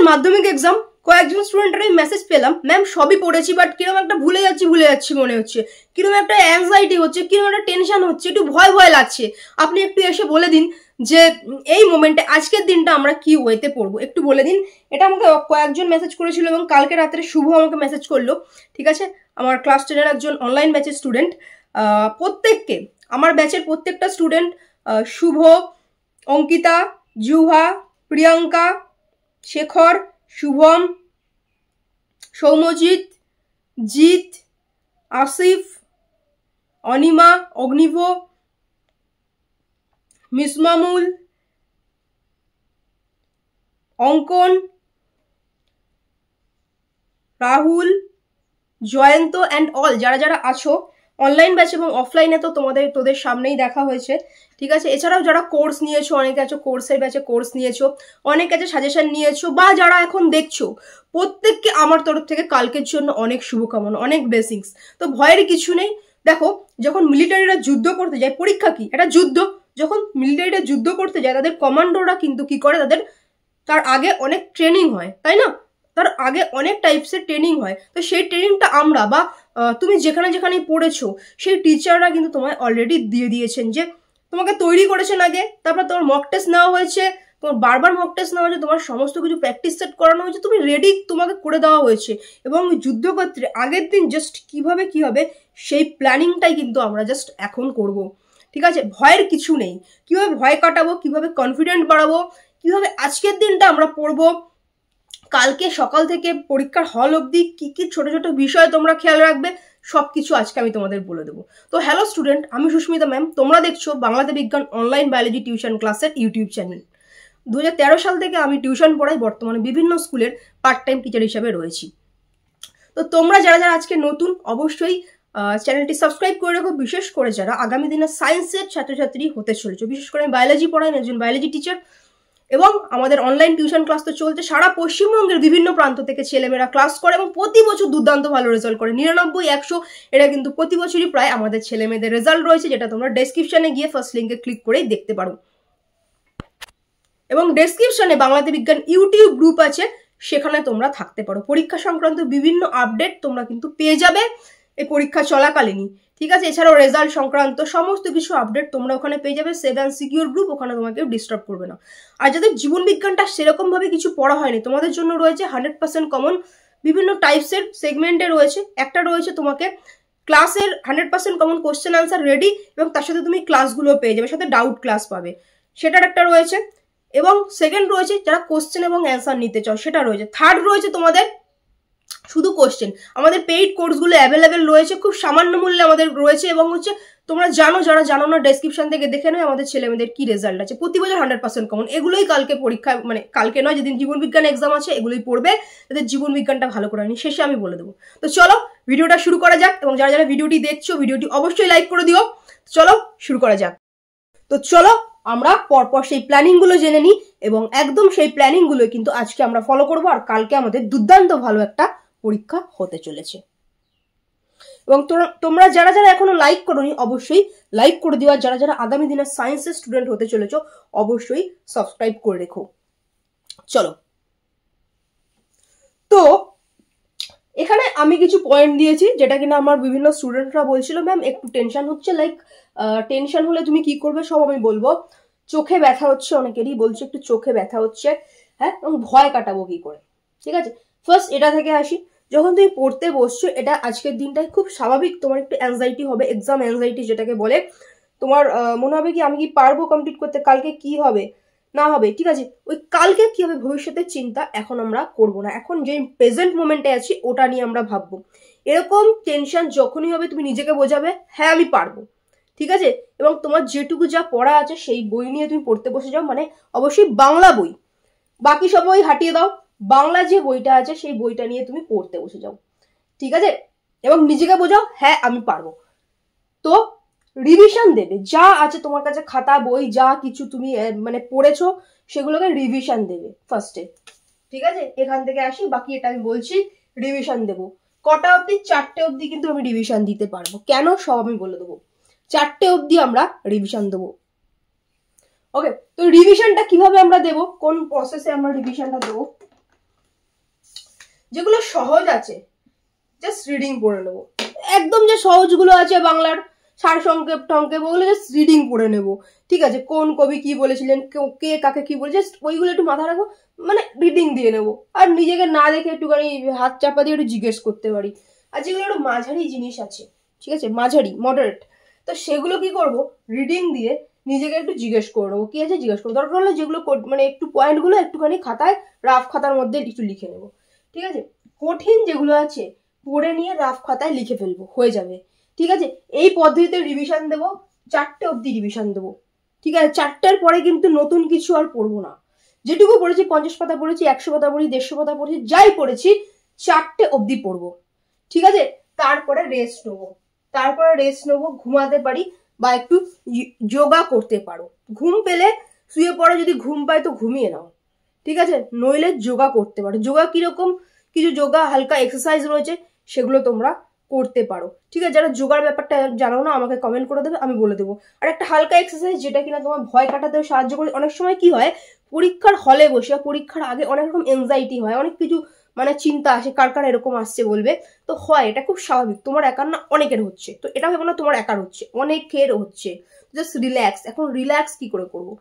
মাধ্যমিক এক্সাম, কয়েকজন স্টুডেন্টের মেসেজ পেলাম, ম্যাম সবই পড়েছি বাট কিরকম একটা ভুলে যাচ্ছি মনে হচ্ছে, কিরকম একটা অ্যাংজাইটি হচ্ছে, কিরকম একটা টেনশন হচ্ছে, একটু ভয় ভয় লাগছে। আপনি একটু এসে বলে দিন যে এই মোমেন্টে আজকের দিনটা আমরা কি ওয়েতে পড়বো, একটু বলে দিন। এটা আমাকে কয়েকজন মেসেজ করেছিল এবং কালকে রাত্রে শুভ আমাকে মেসেজ করলো। ঠিক আছে, আমার ক্লাস 10-এর একজন অনলাইন ব্যাচের স্টুডেন্ট। প্রত্যেককে, আমার ব্যাচের প্রত্যেকটা স্টুডেন্ট, শুভ, অঙ্কিতা, জুহা, প্রিয়াঙ্কা, শেখর, শুভম, সৌম্যজিৎ, জিৎ, আসিফ, অনিমা, অগ্নিভ, মিসমামুল, অঙ্কন, রাহুল, জয়ন্ত অ্যান্ড অল যারা যারা আছো অনলাইন ব্যাচ এবং অফলাইনে, তো তোদের সামনেই দেখা হয়েছে। ঠিক আছে, এছাড়াও যারা কোর্স নিয়েছো, অনেকে আছো কোর্সের ব্যাচে কোর্স নিয়েছো, অনেকে আছে সাজেশন নিয়েছো, বা যারা এখন দেখছো, প্রত্যেককে আমার তরফ থেকে কালকের জন্য অনেক শুভকামনা, অনেক ব্লেসিংস। তো ভয়ের কিছু নেই। দেখো, যখন মিলিটারিরা যুদ্ধ করতে যায়, পরীক্ষা কি, এটা যুদ্ধ, যখন মিলিটারিরা যুদ্ধ করতে যায় তাদের কমান্ডোরা কিন্তু কি করে, তার আগে অনেক ট্রেনিং হয়, তাই না? তার আগে অনেক টাইপসের ট্রেনিং হয়। তো সেই ট্রেনিংটা আমরা বা তুমি যেখানে যেখানে পড়েছো সেই টিচাররা কিন্তু তোমায় অলরেডি দিয়ে দিয়েছেন, যে তোমাকে তৈরি করেছেন আগে, তারপর তোমার মক টেস্ট নেওয়া হয়েছে, তোমার বারবার মক টেস্ট নেওয়া হয়েছে, তোমার সমস্ত কিছু প্র্যাকটিস সেট করানো হয়েছে, তুমি রেডি তোমাকে করে দেওয়া হয়েছে। এবং যুদ্ধক্ষেত্রে আগের দিন জাস্ট কিভাবে কি হবে সেই প্ল্যানিংটাই কিন্তু আমরা জাস্ট এখন করব। ঠিক আছে, ভয়ের কিছু নেই। কিভাবে ভয় কাটাবো, কিভাবে কনফিডেন্ট বাড়াবো, কিভাবে আজকের দিনটা আমরা পড়বো, কালকে সকাল থেকে পরীক্ষার হল অবধি কি কি ছোট ছোট বিষয় তোমরা খেয়াল রাখবে, সবকিছু আজকে আমি তোমাদের বলে দেবো। তো হ্যালো স্টুডেন্ট, আমি সুস্মিতা ম্যাম, তোমরা দেখছো বাংলাতে বিজ্ঞান অনলাইন বায়োলজি টিউশন ক্লাসের ইউটিউব চ্যানেল। 2013 সাল থেকে আমি টিউশন পড়াই, বর্তমানে বিভিন্ন স্কুলের পার্ট টাইম টিচার হিসাবে রয়েছি। তো তোমরা যারা যারা আজকে নতুন, অবশ্যই চ্যানেলটি সাবস্ক্রাইব করে রাখো, বিশেষ করে যারা আগামী দিনে সায়েন্সের ছাত্রছাত্রী হতে চলেছে। বিশেষ করে আমি বায়োলজি পড়াই, একজন বায়োলজি টিচার, এবং আমাদের অনলাইন টিউশন ক্লাস তো চলছে। সারা পশ্চিমবঙ্গের বিভিন্ন প্রান্ত থেকে ছেলেমেয়েরা ক্লাস করে এবং প্রতি বছর দুর্দান্ত ভালো রেজাল্ট করে, 99, 100, এটা কিন্তু প্রতি বছরই প্রায় আমাদের ছেলেমেয়েদের রেজাল্ট রয়েছে, যেটা তোমরা ডেসক্রিপশনে গিয়ে ফার্স্ট লিঙ্কে ক্লিক করেই দেখতে পারো। এবং ডেসক্রিপশনে বাংলাতে বিজ্ঞান ইউটিউব গ্রুপ আছে, সেখানে তোমরা থাকতে পারো। পরীক্ষা সংক্রান্ত বিভিন্ন আপডেট তোমরা কিন্তু পেয়ে যাবে এই পরীক্ষা চলাকালীনই। ঠিক আছে, এছাড়াও রেজাল্ট সংক্রান্ত সমস্ত কিছু আপডেট তোমরা ওখানে পেয়ে যাবে। সেভ অ্যান্ড সিকিউর গ্রুপ, ওখানে তোমাকে ডিস্টার্ব করবে না। আর যাদের জীবন বিজ্ঞানটা সেরকম ভাবে কিছু পড়া হয়নি, তোমাদের জন্য রয়েছে 100% কমন বিভিন্ন টাইপসের সেগমেন্টে রয়েছে। একটা রয়েছে তোমাকে ক্লাসের 100% কমন কোশ্চেন আনসার রেডি, এবং তার সাথে তুমি ক্লাসগুলো পেয়ে যাবে, সাথে ডাউট ক্লাস পাবে, সেটার একটা রয়েছে। এবং সেকেন্ড রয়েছে যারা কোশ্চেন এবং অ্যান্সার নিতে চাও, সেটা রয়েছে। থার্ড রয়েছে তোমাদের শুধু কোশ্চেন। আমাদের পেইড কোর্সগুলো অ্যাভেলেবেল রয়েছে, খুব সামান্য মূল্যে আমাদের রয়েছে। এবং হচ্ছে তোমরা জানো, যারা জানো না ডেসক্রিপশন থেকে দেখে নেয় আমাদের ছেলেমেয়েদের কি রেজাল্ট আছে। প্রতি বছর 100% কমন, এগুলোই কালকে পরীক্ষা, মানে কালকে নয়, যেদিন জীবন বিজ্ঞান এক্সাম আছে এগুলোই পড়বে, তাদের জীবন বিজ্ঞানটা ভালো করে নি, শেষে আমি বলে দেবো। তো চলো ভিডিওটা শুরু করা যাক, এবং যারা যারা ভিডিওটি দেখছো ভিডিওটি অবশ্যই লাইক করে দিও। চলো শুরু করা যাক। তো চলো আমরা পরপর সেই প্ল্যানিং গুলো জেনে নিই, এবং একদম সেই প্ল্যানিং গুলো কিন্তু আজকে আমরা ফলো করবো, আর কালকে আমাদের দুর্দান্ত ভালো একটা পরীক্ষা হতে চলেছে। এবং তোমরা যারা যারা এখনো লাইক করোনি অবশ্যই লাইক করে দিও, আর যারা যারা আগামী দিনে সায়েন্সের স্টুডেন্ট হতে চলেছো অবশ্যই সাবস্ক্রাইব করে রেখো। চলো, তো এখানে আমি কিছু পয়েন্ট দিয়েছি যেটা কিনা আমার বিভিন্ন স্টুডেন্টরা বলছিল ম্যাম একটু টেনশন হচ্ছে, লাইক টেনশন হলে তুমি কি করবে, সব আমি বলবো। চোখে ব্যথা হচ্ছে, অনেকেরই বলছে একটু চোখে ব্যথা হচ্ছে, হ্যাঁ, এবং ভয় কাটাবো কি করে। ঠিক আছে, ফার্স্ট এটা থেকে আসি। যখন তুমি পড়তে বসছো, এটা আজকের দিনটাই খুব স্বাভাবিক, তোমার একটু অ্যাংজাইটি হবে, এক্সাম অ্যাংজাইটি যেটাকে বলে। তোমার মনে হবে কি আমি কি পারবো কমপ্লিট করতে, কালকে কি হবে না হবে। ঠিক আছে, ওই কালকে কি হবে ভবিষ্যতের চিন্তা এখন আমরা করব না, এখন যে প্রেজেন্ট মোমেন্টে আছি ওটা নিয়ে আমরা ভাববো। এরকম টেনশন যখনই হবে তুমি নিজেকে বোঝাবে হ্যাঁ আমি পারবো। ঠিক আছে, এবং তোমার যেটুকু যা পড়া আছে সেই বই নিয়ে তুমি পড়তে বসে যাও, মানে অবশ্যই বাংলা বই, বাকি সব বই হাঁটিয়ে দাও, বাংলা যে বইটা আছে সেই বইটা নিয়ে তুমি পড়তে বসে যাও। ঠিক আছে, এবং নিজেকে বোঝাও হ্যাঁ আমি পারবো। তো রিভিশন দেবে, যা আছে তোমার কাছে খাতা বই যা কিছু তুমি মানে পড়েছো সেগুলোকে রিভিশন দেবে ফার্স্টে। ঠিক আছে, এখান থেকে আসি, বাকি এটা আমি বলছি রিভিশন দেবো কটা অবধি, 4টে অবধি কিন্তু আমি রিভিশন দিতে পারবো। কেন সব আমি বলে দেবো, 4টে অবধি আমরা রিভিশন দেবো। ওকে, তো রিভিশনটা কিভাবে আমরা দেবো, কোন প্রসেসে আমরা রিভিশনটা দেবো, যেগুলো সহজ আছে জাস্ট রিডিং পড়ে নেবো, একদম যে সহজগুলো আছে বাংলার সার সংক্ষেপ টংক্ষেপ ওগুলো জাস্ট রিডিং পড়ে নেবো, ঠিক আছে? কোন কবি কি বলেছিলেন, কে কাকে কি বলে, জাস্ট ওইগুলো একটু মাথা রাখবো, মানে রিডিং দিয়ে নেবো। আর নিজেকে না দেখে একটুখানি হাত চাপা দিয়ে একটু জিজ্ঞেস করতে পারি। আর যেগুলো একটু মাঝারি জিনিস আছে, ঠিক আছে, মাঝারি মডারেট, তো সেগুলো কি করব, রিডিং দিয়ে নিজেকে একটু জিজ্ঞেস করে নেবো কি আছে জিজ্ঞেস করবো। দরকার হলে যেগুলো মানে একটু পয়েন্টগুলো একটুখানি খাতায় রাফ খাতার মধ্যে একটু লিখে নেবো, ঠিক আছে? কঠিন যেগুলো আছে পড়ে নিয়ে রাফ খাতায় লিখে ফেলবো, হয়ে যাবে, ঠিক আছে? এই পদ্ধতিতে রিভিশন দেবো, 4টে অবধি রিভিশন দেবো, ঠিক আছে? 4টার পরে কিন্তু নতুন কিছু আর পড়বো না। যেটুকু পড়েছি 50 পাতা পড়েছি, 100 পাতা পড়েছি, 150 পাতা পড়েছি, যাই পড়েছি 4টে অবধি পড়বো, ঠিক আছে? তারপরে রেস্ট নেবো, ঘুমাতে পারি বা একটু যোগা করতে পারো। ঘুম পেলে শুয়ে পড়ো, যদি ঘুম পায় তো ঘুমিয়ে নাও, ঠিক আছে? নইলে যোগা করতে পারো। যোগা কিরকম, কিছু যোগা হালকা এক্সারসাইজ রয়েছে, সেগুলো তোমরা করতে পারো, ঠিক আছে? যারা যোগার ব্যাপারটা জানো না আমাকে কমেন্ট করে দেবে, আমি বলে দেবো। আর একটা হালকা এক্সারসাইজ যেটা কিনা তোমার ভয় কাটাতেও সাহায্য করে। অনেক সময় কি হয়, পরীক্ষার হলে বসে পরীক্ষার আগে অনেক রকম এনজাইটি হয়, অনেক কিছু মানে চিন্তা আসে, কার কার এরকম আসছে বলবে, তো হয়, এটা খুব স্বাভাবিক, তোমার একার না, অনেকের হচ্ছে, তো এটা হবে না তোমার একার হচ্ছে, অনেকের হচ্ছে। Just relax. এখন রিল্যাক্স কি করে করবো,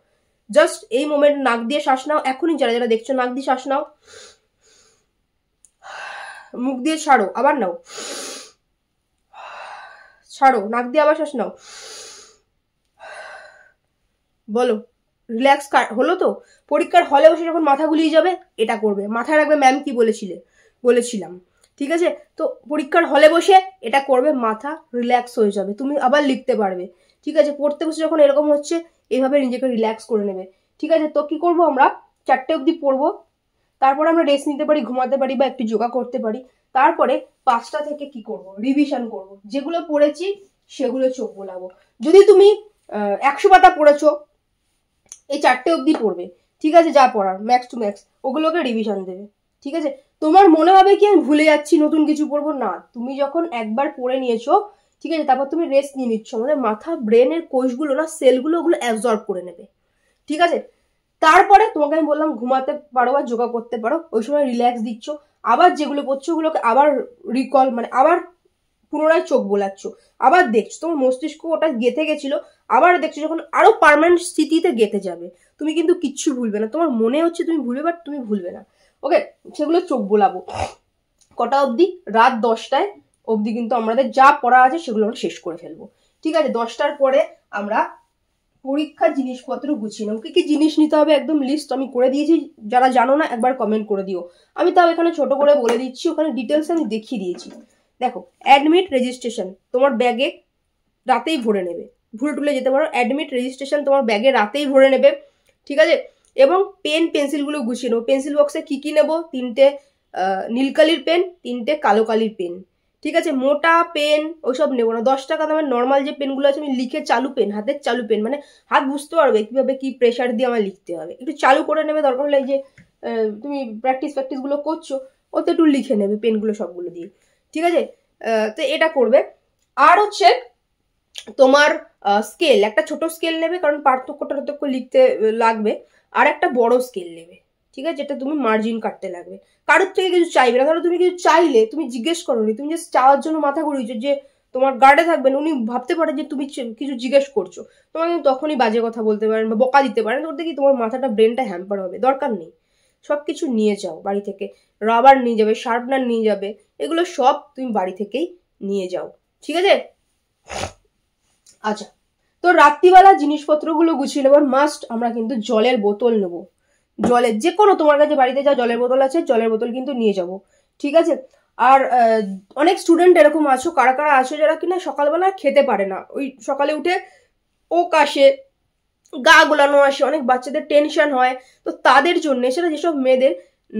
জাস্ট এই মোমেন্ট নাক দিয়ে শ্বাস নাও, এখনই যারা যারা দেখছো নাক দিয়ে শ্বাস নাও, মুখ দিয়ে ছাড়ো, আবার নাও, ছাড়ো, নাক দিয়ে আবার শ্বাস নাও, বলো রিল্যাক্স হলো তো? পরীক্ষার হলে বসে যখন মাথা গুলিয়ে যাবে এটা করবে, মাথায় রাখবে ম্যাম কি বলেছিলাম, ঠিক আছে? তো পরীক্ষার হলে বসে এটা করবে, মাথা রিল্যাক্স হয়ে যাবে, তুমি আবার লিখতে পারবে, ঠিক আছে? পড়তে বসে যখন এরকম হচ্ছে এইভাবে নিজেকে রিল্যাক্স করে নেবে, ঠিক আছে? তো কি করবো, আমরা 4টে অবধি পড়বো, তারপরে আমরা রেস্ট নিতে পারি, ঘুমাতে পারি বা একটু যোগা করতে পারি। তারপরে 5টা থেকে কি করব, রিভিশন করব, যেগুলো পড়েছি সেগুলো চোখ বোলাবো। যদি তুমি 100 পাতা পড়েছো, এই 4টে অবধি পড়বে, ঠিক আছে? যা পড়ার ম্যাক্স টু ম্যাক্স ওগুলোকে রিভিশন দেবে, ঠিক আছে? তোমার মনে হবে কি আমি ভুলে যাচ্ছি, নতুন কিছু পড়বো না, তুমি যখন একবার পড়ে নিয়েছো, ঠিক আছে, তারপর তুমি রেস্ট নিয়ে নিচ্ছ, আমাদের মাথা ব্রেনের কোষগুলো না, সেলগুলো ওগুলো অ্যাবজর্ব করে নেবে, ঠিক আছে? তারপরে তোমাকে আমি বললাম ঘুমাতে পারো বা যোগা করতে পারো, ওই সময় রিল্যাক্স দিচ্ছ, আবার যেগুলো পড়ছো ওগুলোকে আবার রিকল মানে আবার পুনরায় চোখ বোলাচ্ছ, আবার দেখছো, তোমার মস্তিষ্ক ওটা গেঁথে গেছিল, আবার দেখছো, যখন আরো পার্মানেন্ট স্থিতিতে গেঁথে যাবে, তুমি কিন্তু কিচ্ছু ভুলবে না, তোমার মনে হচ্ছে তুমি ভুলবে বাট তুমি ভুলবে না, ওকে? সেগুলো চোখ বোলাবো কটা অবধি, রাত 10টায় অবধি কিন্তু আমাদের যা পড়া আছে সেগুলো আমরা শেষ করে ফেলবো, ঠিক আছে? 10টার পরে আমরা পরীক্ষার জিনিসপত্র গুছিয়ে নেবো। কি কি জিনিস নিতে হবে একদম লিস্ট আমি করে দিয়েছি, যারা জানো না একবার কমেন্ট করে দিও, আমি তাও এখানে ছোট করে বলে দিচ্ছি, ওখানে ডিটেলস আমি দেখিয়ে দিয়েছি। দেখো, অ্যাডমিট রেজিস্ট্রেশন তোমার ব্যাগে রাতেই ভরে নেবে, ভুলে টুলে যেতে পারো, অ্যাডমিট রেজিস্ট্রেশন তোমার ব্যাগে রাতেই ভরে নেবে, ঠিক আছে? এবং পেন পেন্সিলগুলো গুছিয়ে নেবো। পেন্সিল বক্সে কি কি নেবো, 3টে নীলকালির পেন, 3টে কালো কালির পেন, ঠিক আছে? মোটা পেন ওইসব নেবো না, 10 টাকা দামের নর্মাল যে পেনগুলো আছে, আমি লিখে চালু পেন, হাতের চালু পেন, মানে হাত বুঝতে পারবে কিভাবে কি প্রেশার দিয়ে আমার লিখতে হবে, একটু চালু করে নেবে, দরকার হলে এই যে তুমি প্র্যাকটিসগুলো করছো ওতে একটু লিখে নেবে পেনগুলো সবগুলো দিয়ে, ঠিক আছে? তো এটা করবে। আর হচ্ছে তোমার স্কেল, একটা ছোট স্কেল নেবে, কারণ পার্থক্য লিখতে লাগবে, আর একটা বড় স্কেল নেবে, ঠিক আছে? যেটা তুমি মার্জিন কাটতে লাগবে, কারোর থেকে কিছু চাইবে না, ধরো তুমি কিছু চাইলে, তুমি জিজ্ঞেস করোনি, তুমি জাস্ট চাওয়ার জন্য মাথা ঘুরিয়েছো, যে তোমার গার্ডে থাকবেন উনি ভাবতে পারে যে তুমি কিছু জিজ্ঞেস করছো, তোমাকে কিন্তু তখনই বাজে কথা বলতে পারেন বা বকা দিতে পারেন, ওর দেখি তোমার মাথাটা ব্রেনটা হ্যাম্পার হবে, দরকার নেই। সবকিছু নিয়ে যাও বাড়ি থেকে, রাবার নিয়ে যাবে, শার্পনার নিয়ে যাবে, এগুলো সব তুমি বাড়ি থেকেই নিয়ে যাও, ঠিক আছে? আচ্ছা, তো রাত্রিবেলা জিনিসপত্রগুলো গুছিয়ে নেবার মাস্ট আমরা কিন্তু জলের বোতল নেবো, জলের যে কোনো তোমার কাছে বাড়িতে যা জলের বোতল আছে জলের বোতল কিন্তু নিয়ে যাব, ঠিক আছে? আর অনেক স্টুডেন্ট এরকম আছো, কারা কারা আছো যারা কিনা সকালবেলা খেতে পারে না, ওই সকালে উঠে ওক আসে, গা গোলানো আসে, অনেক বাচ্চাদের টেনশন হয়, তো তাদের জন্য, সেটা যেসব মেয়েদের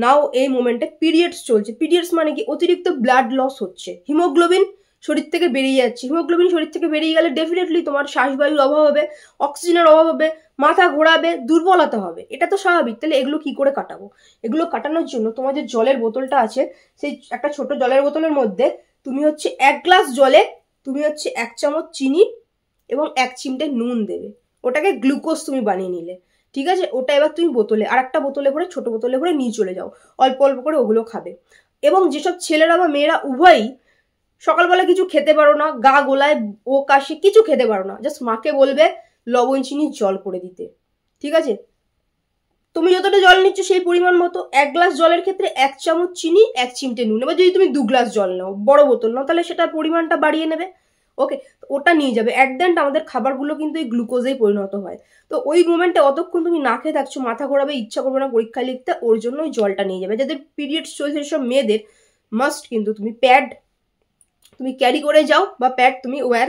নাও এই মোমেন্টে পিরিয়ডস চলছে, পিরিয়ডস মানে কি অতিরিক্ত ব্লাড লস হচ্ছে, হিমোগ্লোবিন শরীর থেকে বেরিয়ে যাচ্ছে, হিমোগ্লোবিন শরীর থেকে বেরিয়ে গেলে ডেফিনেটলি তোমার শ্বাসবায়ুর অভাব হবে, অক্সিজেনের অভাব হবে, মাথা ঘোরাবে, দুর্বলতা হবে, এটা তো স্বাভাবিক। তাহলে এগুলো কি করে কাটাবো? এগুলো কাটানোর জন্য তোমার যে জলের বোতলটা আছে, সেই একটা ছোট জলের বোতলের মধ্যে তুমি হচ্ছে 1 গ্লাস জলে তুমি হচ্ছে 1 চামচ চিনি এবং 1 চিমটে নুন দেবে, ওটাকে গ্লুকোজ তুমি বানিয়ে নিলে, ঠিক আছে? ওটা এবার তুমি বোতলে, আর একটা বোতলে করে, ছোট বোতলে করে নিয়ে চলে যাও, অল্প অল্প করে ওগুলো খাবে। এবং যেসব ছেলেরা বা মেয়েরা উভয়ই সকালবেলা কিছু খেতে পারো না, গা গোলায়, ও কাশি, কিছু খেতে পারো না, জাস্ট মাকে বলবে লবণ চিনি জল করে দিতে, ঠিক আছে? তুমি যতটা জল নিচ্ছ সেই পরিমাণ মতো 1 গ্লাস জলের ক্ষেত্রে 1 চামচ চিনি, 1 চিমটে নুন। এবার যদি তুমি 2 গ্লাস জল নাও, বড় বোতল নাও, তাহলে সেটার পরিমাণটা বাড়িয়ে নেবে। ওকে, ওটা নিয়ে যাবে। অ্যাট দ্য এন্ড আমাদের খাবারগুলো কিন্তু এই গ্লুকোজেই পরিণত হয়। তো ওই মোমেন্টে অতক্ষণ তুমি না খেয়ে থাকছো, মাথা ঘোরাবে, ইচ্ছা করবে না পরীক্ষা লিখতে, ওর জন্য ওই জলটা নিয়ে যাবে। যাদের পিরিয়ডস চলছে সেসব মেয়েদের মাস্ট কিন্তু তুমি প্যাড তুমি ক্যারি করে যাও বা প্যাড তুমি ওয়্যার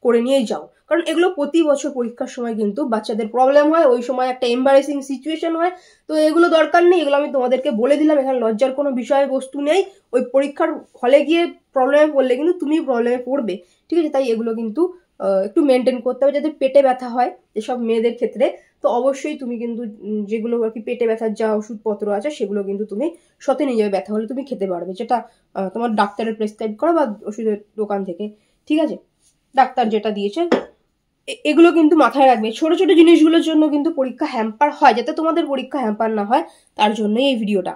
করে নিয়েই যাও, কারণ এগুলো প্রতি বছর পরীক্ষার সময় কিন্তু বাচ্চাদের প্রবলেম হয়, ওই সময় একটা এম্বারেসিং সিচুয়েশন হয়। তো এগুলো দরকার নেই, এগুলো আমি তোমাদেরকে বলে দিলাম, এখানে লজ্জার কোনো বিষয়বস্তু নেই। ওই পরীক্ষার হলে গিয়ে প্রবলেমে পড়লে কিন্তু তুমি প্রবলেমে পড়বে, ঠিক আছে? তাই এগুলো কিন্তু একটু মেনটেন করতে হবে। যাদের পেটে ব্যথা হয় এসব মেয়েদের ক্ষেত্রে, তো অবশ্যই তুমি কিন্তু যেগুলো আর কি পেটে ব্যথার যা ওষুধপত্র আছে সেগুলো কিন্তু তুমি সাথে নিয়ে যাবে, ব্যথা হলে তুমি খেতে পারবে, যেটা তোমার ডাক্তারের প্রেসক্রাইব করা বা ওষুধের দোকান থেকে, ঠিক আছে? ডাক্তার যেটা দিয়েছে এগুলো কিন্তু মাথায় রাখবে। ছোট ছোট জিনিসগুলোর জন্য কিন্তু পরীক্ষা হ্যাম্পার হয়, যাতে তোমাদের পরীক্ষা হ্যাম্পার না হয় তার জন্যই এই ভিডিওটা।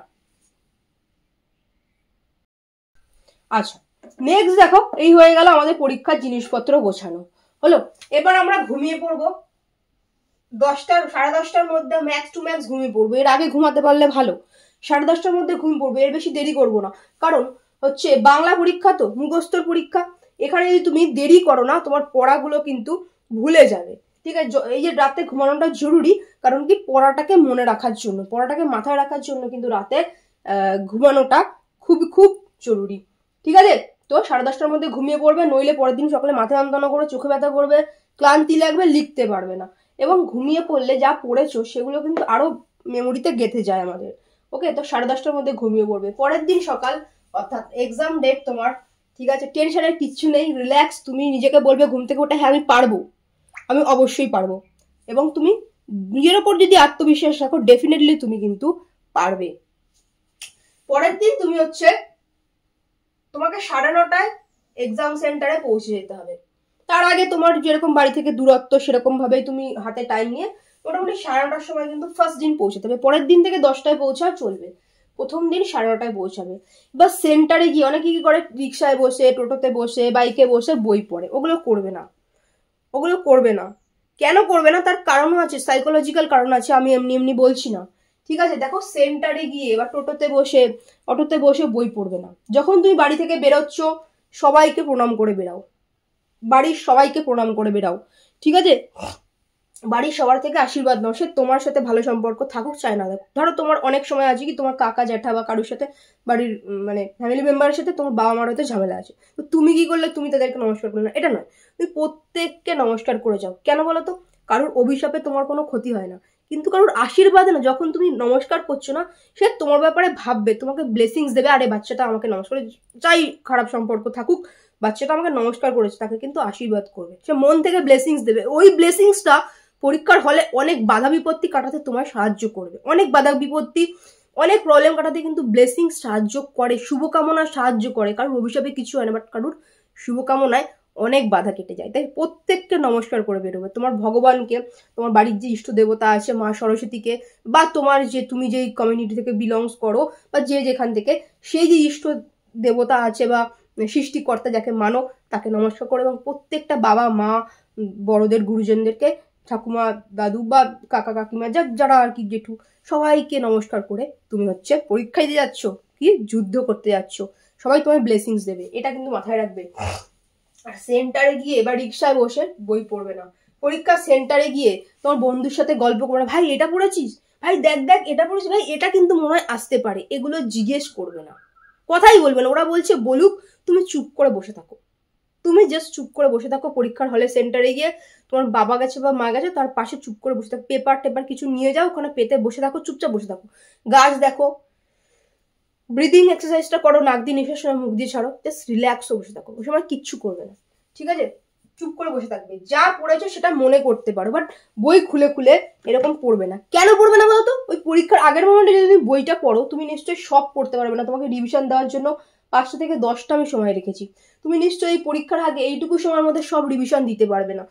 আচ্ছা, নেক্সট দেখো, এই হয়ে গেল আমাদের পরীক্ষার জিনিসপত্র গোছানো হলো। এবার আমরা ঘুমিয়ে পড়বো 10টা, 10:30টার মধ্যে ম্যাক্স টু ম্যাক্স ঘুমিয়ে পড়বো। এর আগে ঘুমাতে পারলে ভালো, 10:30টার মধ্যে ঘুমিয়ে পড়বো, এর বেশি দেরি করবো না। কারণ হচ্ছে বাংলা পরীক্ষা তো, মুখস্থর পরীক্ষা, এখানে যদি তুমি দেরি করো না তোমার পড়াগুলো কিন্তু ভুলে যাবে, ঠিক আছে? এই যে রাতে ঘুমানোটা জরুরি, কারণ কি পড়াটাকে মনে রাখার জন্য, পড়াটাকে মাথায় রাখার জন্য কিন্তু রাতে ঘুমানোটা খুব খুব জরুরি, ঠিক আছে? তো 10:30টার মধ্যে ঘুমিয়ে পড়বে, নইলে পরের দিন সকালে মাথা যন্ত্রণা করে, চোখে ব্যথা করবে, ক্লান্তি লাগবে, লিখতে পারবে না। এবং ঘুমিয়ে পড়লে যা পড়েছো সেগুলো কিন্তু আরো মেমোরিতে গেঁথে যায় আমাদের। ওকে, তো 10:30টার মধ্যে ঘুমিয়ে পড়বে। পরের দিন সকাল অর্থাৎ এক্সাম ডেট তোমার, ঠিক আছে? টেনশনের কিচ্ছু নেই, রিল্যাক্স। তুমি নিজেকে বলবে ঘুম থেকে ওঠে, হ্যাঁ আমি পারবো, আমি অবশ্যই পারবো। এবং তুমি নিজের ওপর যদি আত্মবিশ্বাস রাখো, ডেফিনেটলি তুমি কিন্তু পারবে। পরের দিন তুমি হচ্ছে তোমাকে 9:30টায় এক্সাম সেন্টারে পৌঁছে যেতে হবে। তার আগে তোমার যেরকম বাড়ি থেকে দূরত্ব সেরকম ভাবেই তুমি হাতে টাইম নিয়ে মোটামুটি 9:30টার সময় কিন্তু ফার্স্ট দিন পৌঁছাতে হবে। পরের দিন থেকে 10টায় পৌঁছা চলবে, প্রথম দিন 9:30টায় পৌঁছাবে। বা সেন্টারে গিয়ে অনেকে কি করে, রিক্সায় বসে, টোটোতে বসে, বাইকে বসে বই পড়ে, ওগুলো করবে না, ওগুলো করবে না। কেন করবে না তার কারণও আছে, সাইকোলজিক্যাল কারণ আছে, আমি এমনি এমনি বলছি না, ঠিক আছে? দেখো, সেন্টারে গিয়ে বা টোটোতে বসে, অটোতে বসে বই পড়বে না। যখন তুমি বাড়ি থেকে বেরোচ্ছ সবাইকে প্রণাম করে বেরাও, বাড়ির সবাইকে প্রণাম করে বেরাও, ঠিক আছে? বাড়ির সবার থেকে আশীর্বাদ নাও, সে তোমার সাথে ভালো সম্পর্ক থাকুক চাই না থাকুক। ধরো তোমার অনেক সময় আছে কি তোমার কাকা জ্যাঠা বা কারোর সাথে বাড়ির মানে ফ্যামিলি মেম্বারের সাথে তোমার বাবা মার হয়তো ঝামেলা আছে, তো তুমি কি করলে, তুমি তাদেরকে নমস্কার করলে না, এটা নয়। তুমি প্রত্যেককে নমস্কার করে যাও। কেন বলো তো? কারোর অভিশাপে তোমার কোনো ক্ষতি হয় না, কিন্তু কারোর আশীর্বাদে না, যখন তুমি নমস্কার করছো না, সে তোমার ব্যাপারে ভাববে, তোমাকে ব্লেসিংস দেবে। আরে বাচ্চাটা আমাকে নমস্কার, চাই খারাপ সম্পর্ক থাকুক, বাচ্চাটা আমাকে নমস্কার করেছে, তাকে কিন্তু আশীর্বাদ করবে, সে মন থেকে ব্লেসিংস দেবে। ওই ব্লেসিংসটা পরীক্ষার হলে অনেক বাধা বিপত্তি কাটাতে তোমায় সাহায্য করবে, অনেক বাধা বিপত্তি, অনেক প্রবলেম কাটাতে কিন্তু ব্লেসিং সাহায্য করে, শুভকামনা সাহায্য করে। কারোর অভিশাপে কিছু হয় না, বাট কারোর শুভকামনায় অনেক বাধা কেটে যায়। তাই প্রত্যেককে নমস্কার করে বেরোবে, তোমার ভগবানকে, তোমার বাড়ির যে ইষ্ট দেবতা আছে মা সরস্বতীকে, বা তোমার যে তুমি যেই কমিউনিটি থেকে বিলংস করো বা যে যেখান থেকে, সেই যে ইষ্ট দেবতা আছে বা সৃষ্টিকর্তা যাকে মানো তাকে নমস্কার করো। এবং প্রত্যেকটা বাবা মা, বড়দের গুরুজনদেরকে, ঠাকুমা দাদু বা কাকা কাকিমা যারা আর কি জেঠু, সবাইকে নমস্কার করে তুমি হচ্ছে পরীক্ষা দিতে যাচ্ছ, কি যুদ্ধ করতে যাচ্ছ, সবাই তোমার ব্লেসিংস দেবে, এটা কিন্তু মাথায় রাখবে। আর সেন্টারে গিয়ে বা রিক্সায় বসে বই পড়বে না। পরীক্ষা সেন্টারে গিয়ে তোমার বন্ধুর সাথে গল্প করে, ভাই এটা পড়েছিস, ভাই দেখ দেখ এটা পড়েছিস, ভাই এটা কিন্তু মনে হয় আসতে পারে, এগুলো জিজ্ঞেস করবে না, কথাই বলবে না। ওরা বলছে বলুক, তুমি চুপ করে বসে থাকো, তুমি জাস্ট চুপ করে বসে থাকো। পরীক্ষার হলে সেন্টারে গিয়ে তোমার বাবা গেছে বা মা গেছে, তার পাশে চুপ করে বসে থাকো, পেপার টেপার কিছু নিয়ে যাও, ওখানে পেতে বসে থাকো, চুপচাপ বসে থাকো। গাছ দেখো, ব্রিদিং এক্সারসাইজটা করো, নাক দিয়ে নিঃশ্বাস সময় মুখ দিয়ে ছাড়ো, জাস্ট রিল্যাক্সও বসে থাকো, ওই সময় কিচ্ছু করবে না, ঠিক আছে? চুপ করে বসে থাকবে, যা পড়েছো সেটা মনে করতে পারো, বাট বই খুলে খুলে এরকম পড়বে না। কেন পড়বে না বলতো? ওই পরীক্ষার আগের মোমেন্টে যদি তুমি বইটা পড়ো, তুমি নিশ্চয়ই সব পড়তে পারবে না, তোমাকে রিভিশন দেওয়ার জন্য 5টা থেকে 10টা আমি সময় রেখেছি, তুমি নিশ্চয়ই এই পরীক্ষার আগে এইটুকু সময়ের মধ্যে সব রিভিশন দিতে পারবে না।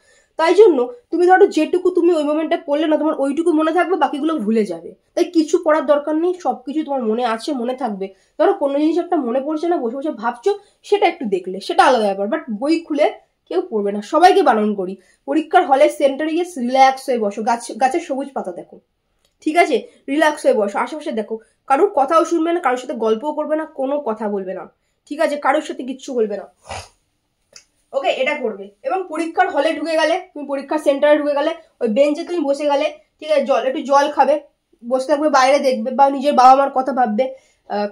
তাই জন্য তুমি ধরো যেটুকু তুমি ওই মোমেন্টে পড়লে না, তোমার ওইটুকু মনে থাকবে, বাকিগুলো ভুলে যাবে। তাই কিছু পড়ার দরকার নেই, সবকিছু তোমার মনে আছে, মনে থাকবে। ধরো কোনো জিনিস একটা মনে পড়ছে না, বসে বসে ভাবছো, সেটা একটু দেখলে, সেটা আলাদা ব্যাপার, বাট বই খুলে কেউ পড়বে না। সবাইকে বারণ করি, পরীক্ষার হলে সেন্টারে গিয়ে রিল্যাক্স হয়ে বসো, গাছের সবুজ পাতা দেখো, ঠিক আছে, রিল্যাক্স হয়ে বসো, আশেপাশে দেখো, কারোর কথাও শুনবে না, কারোর সাথে গল্পও করবে না, কোনো কথা বলবে না, ঠিক আছে, কারোর সাথে কিচ্ছু বলবে না। ওকে, এটা করবে। এবং পরীক্ষার হলে ঢুকে গেলে, তুমি পরীক্ষার সেন্টারে ঢুকে গেলে, ওই বেঞ্চে তুমি বসে গেলে, ঠিক আছে, একটু জল খাবে, বসে থাকবে, বাইরে দেখবে, বা নিজের বাবা মার কথা ভাববে।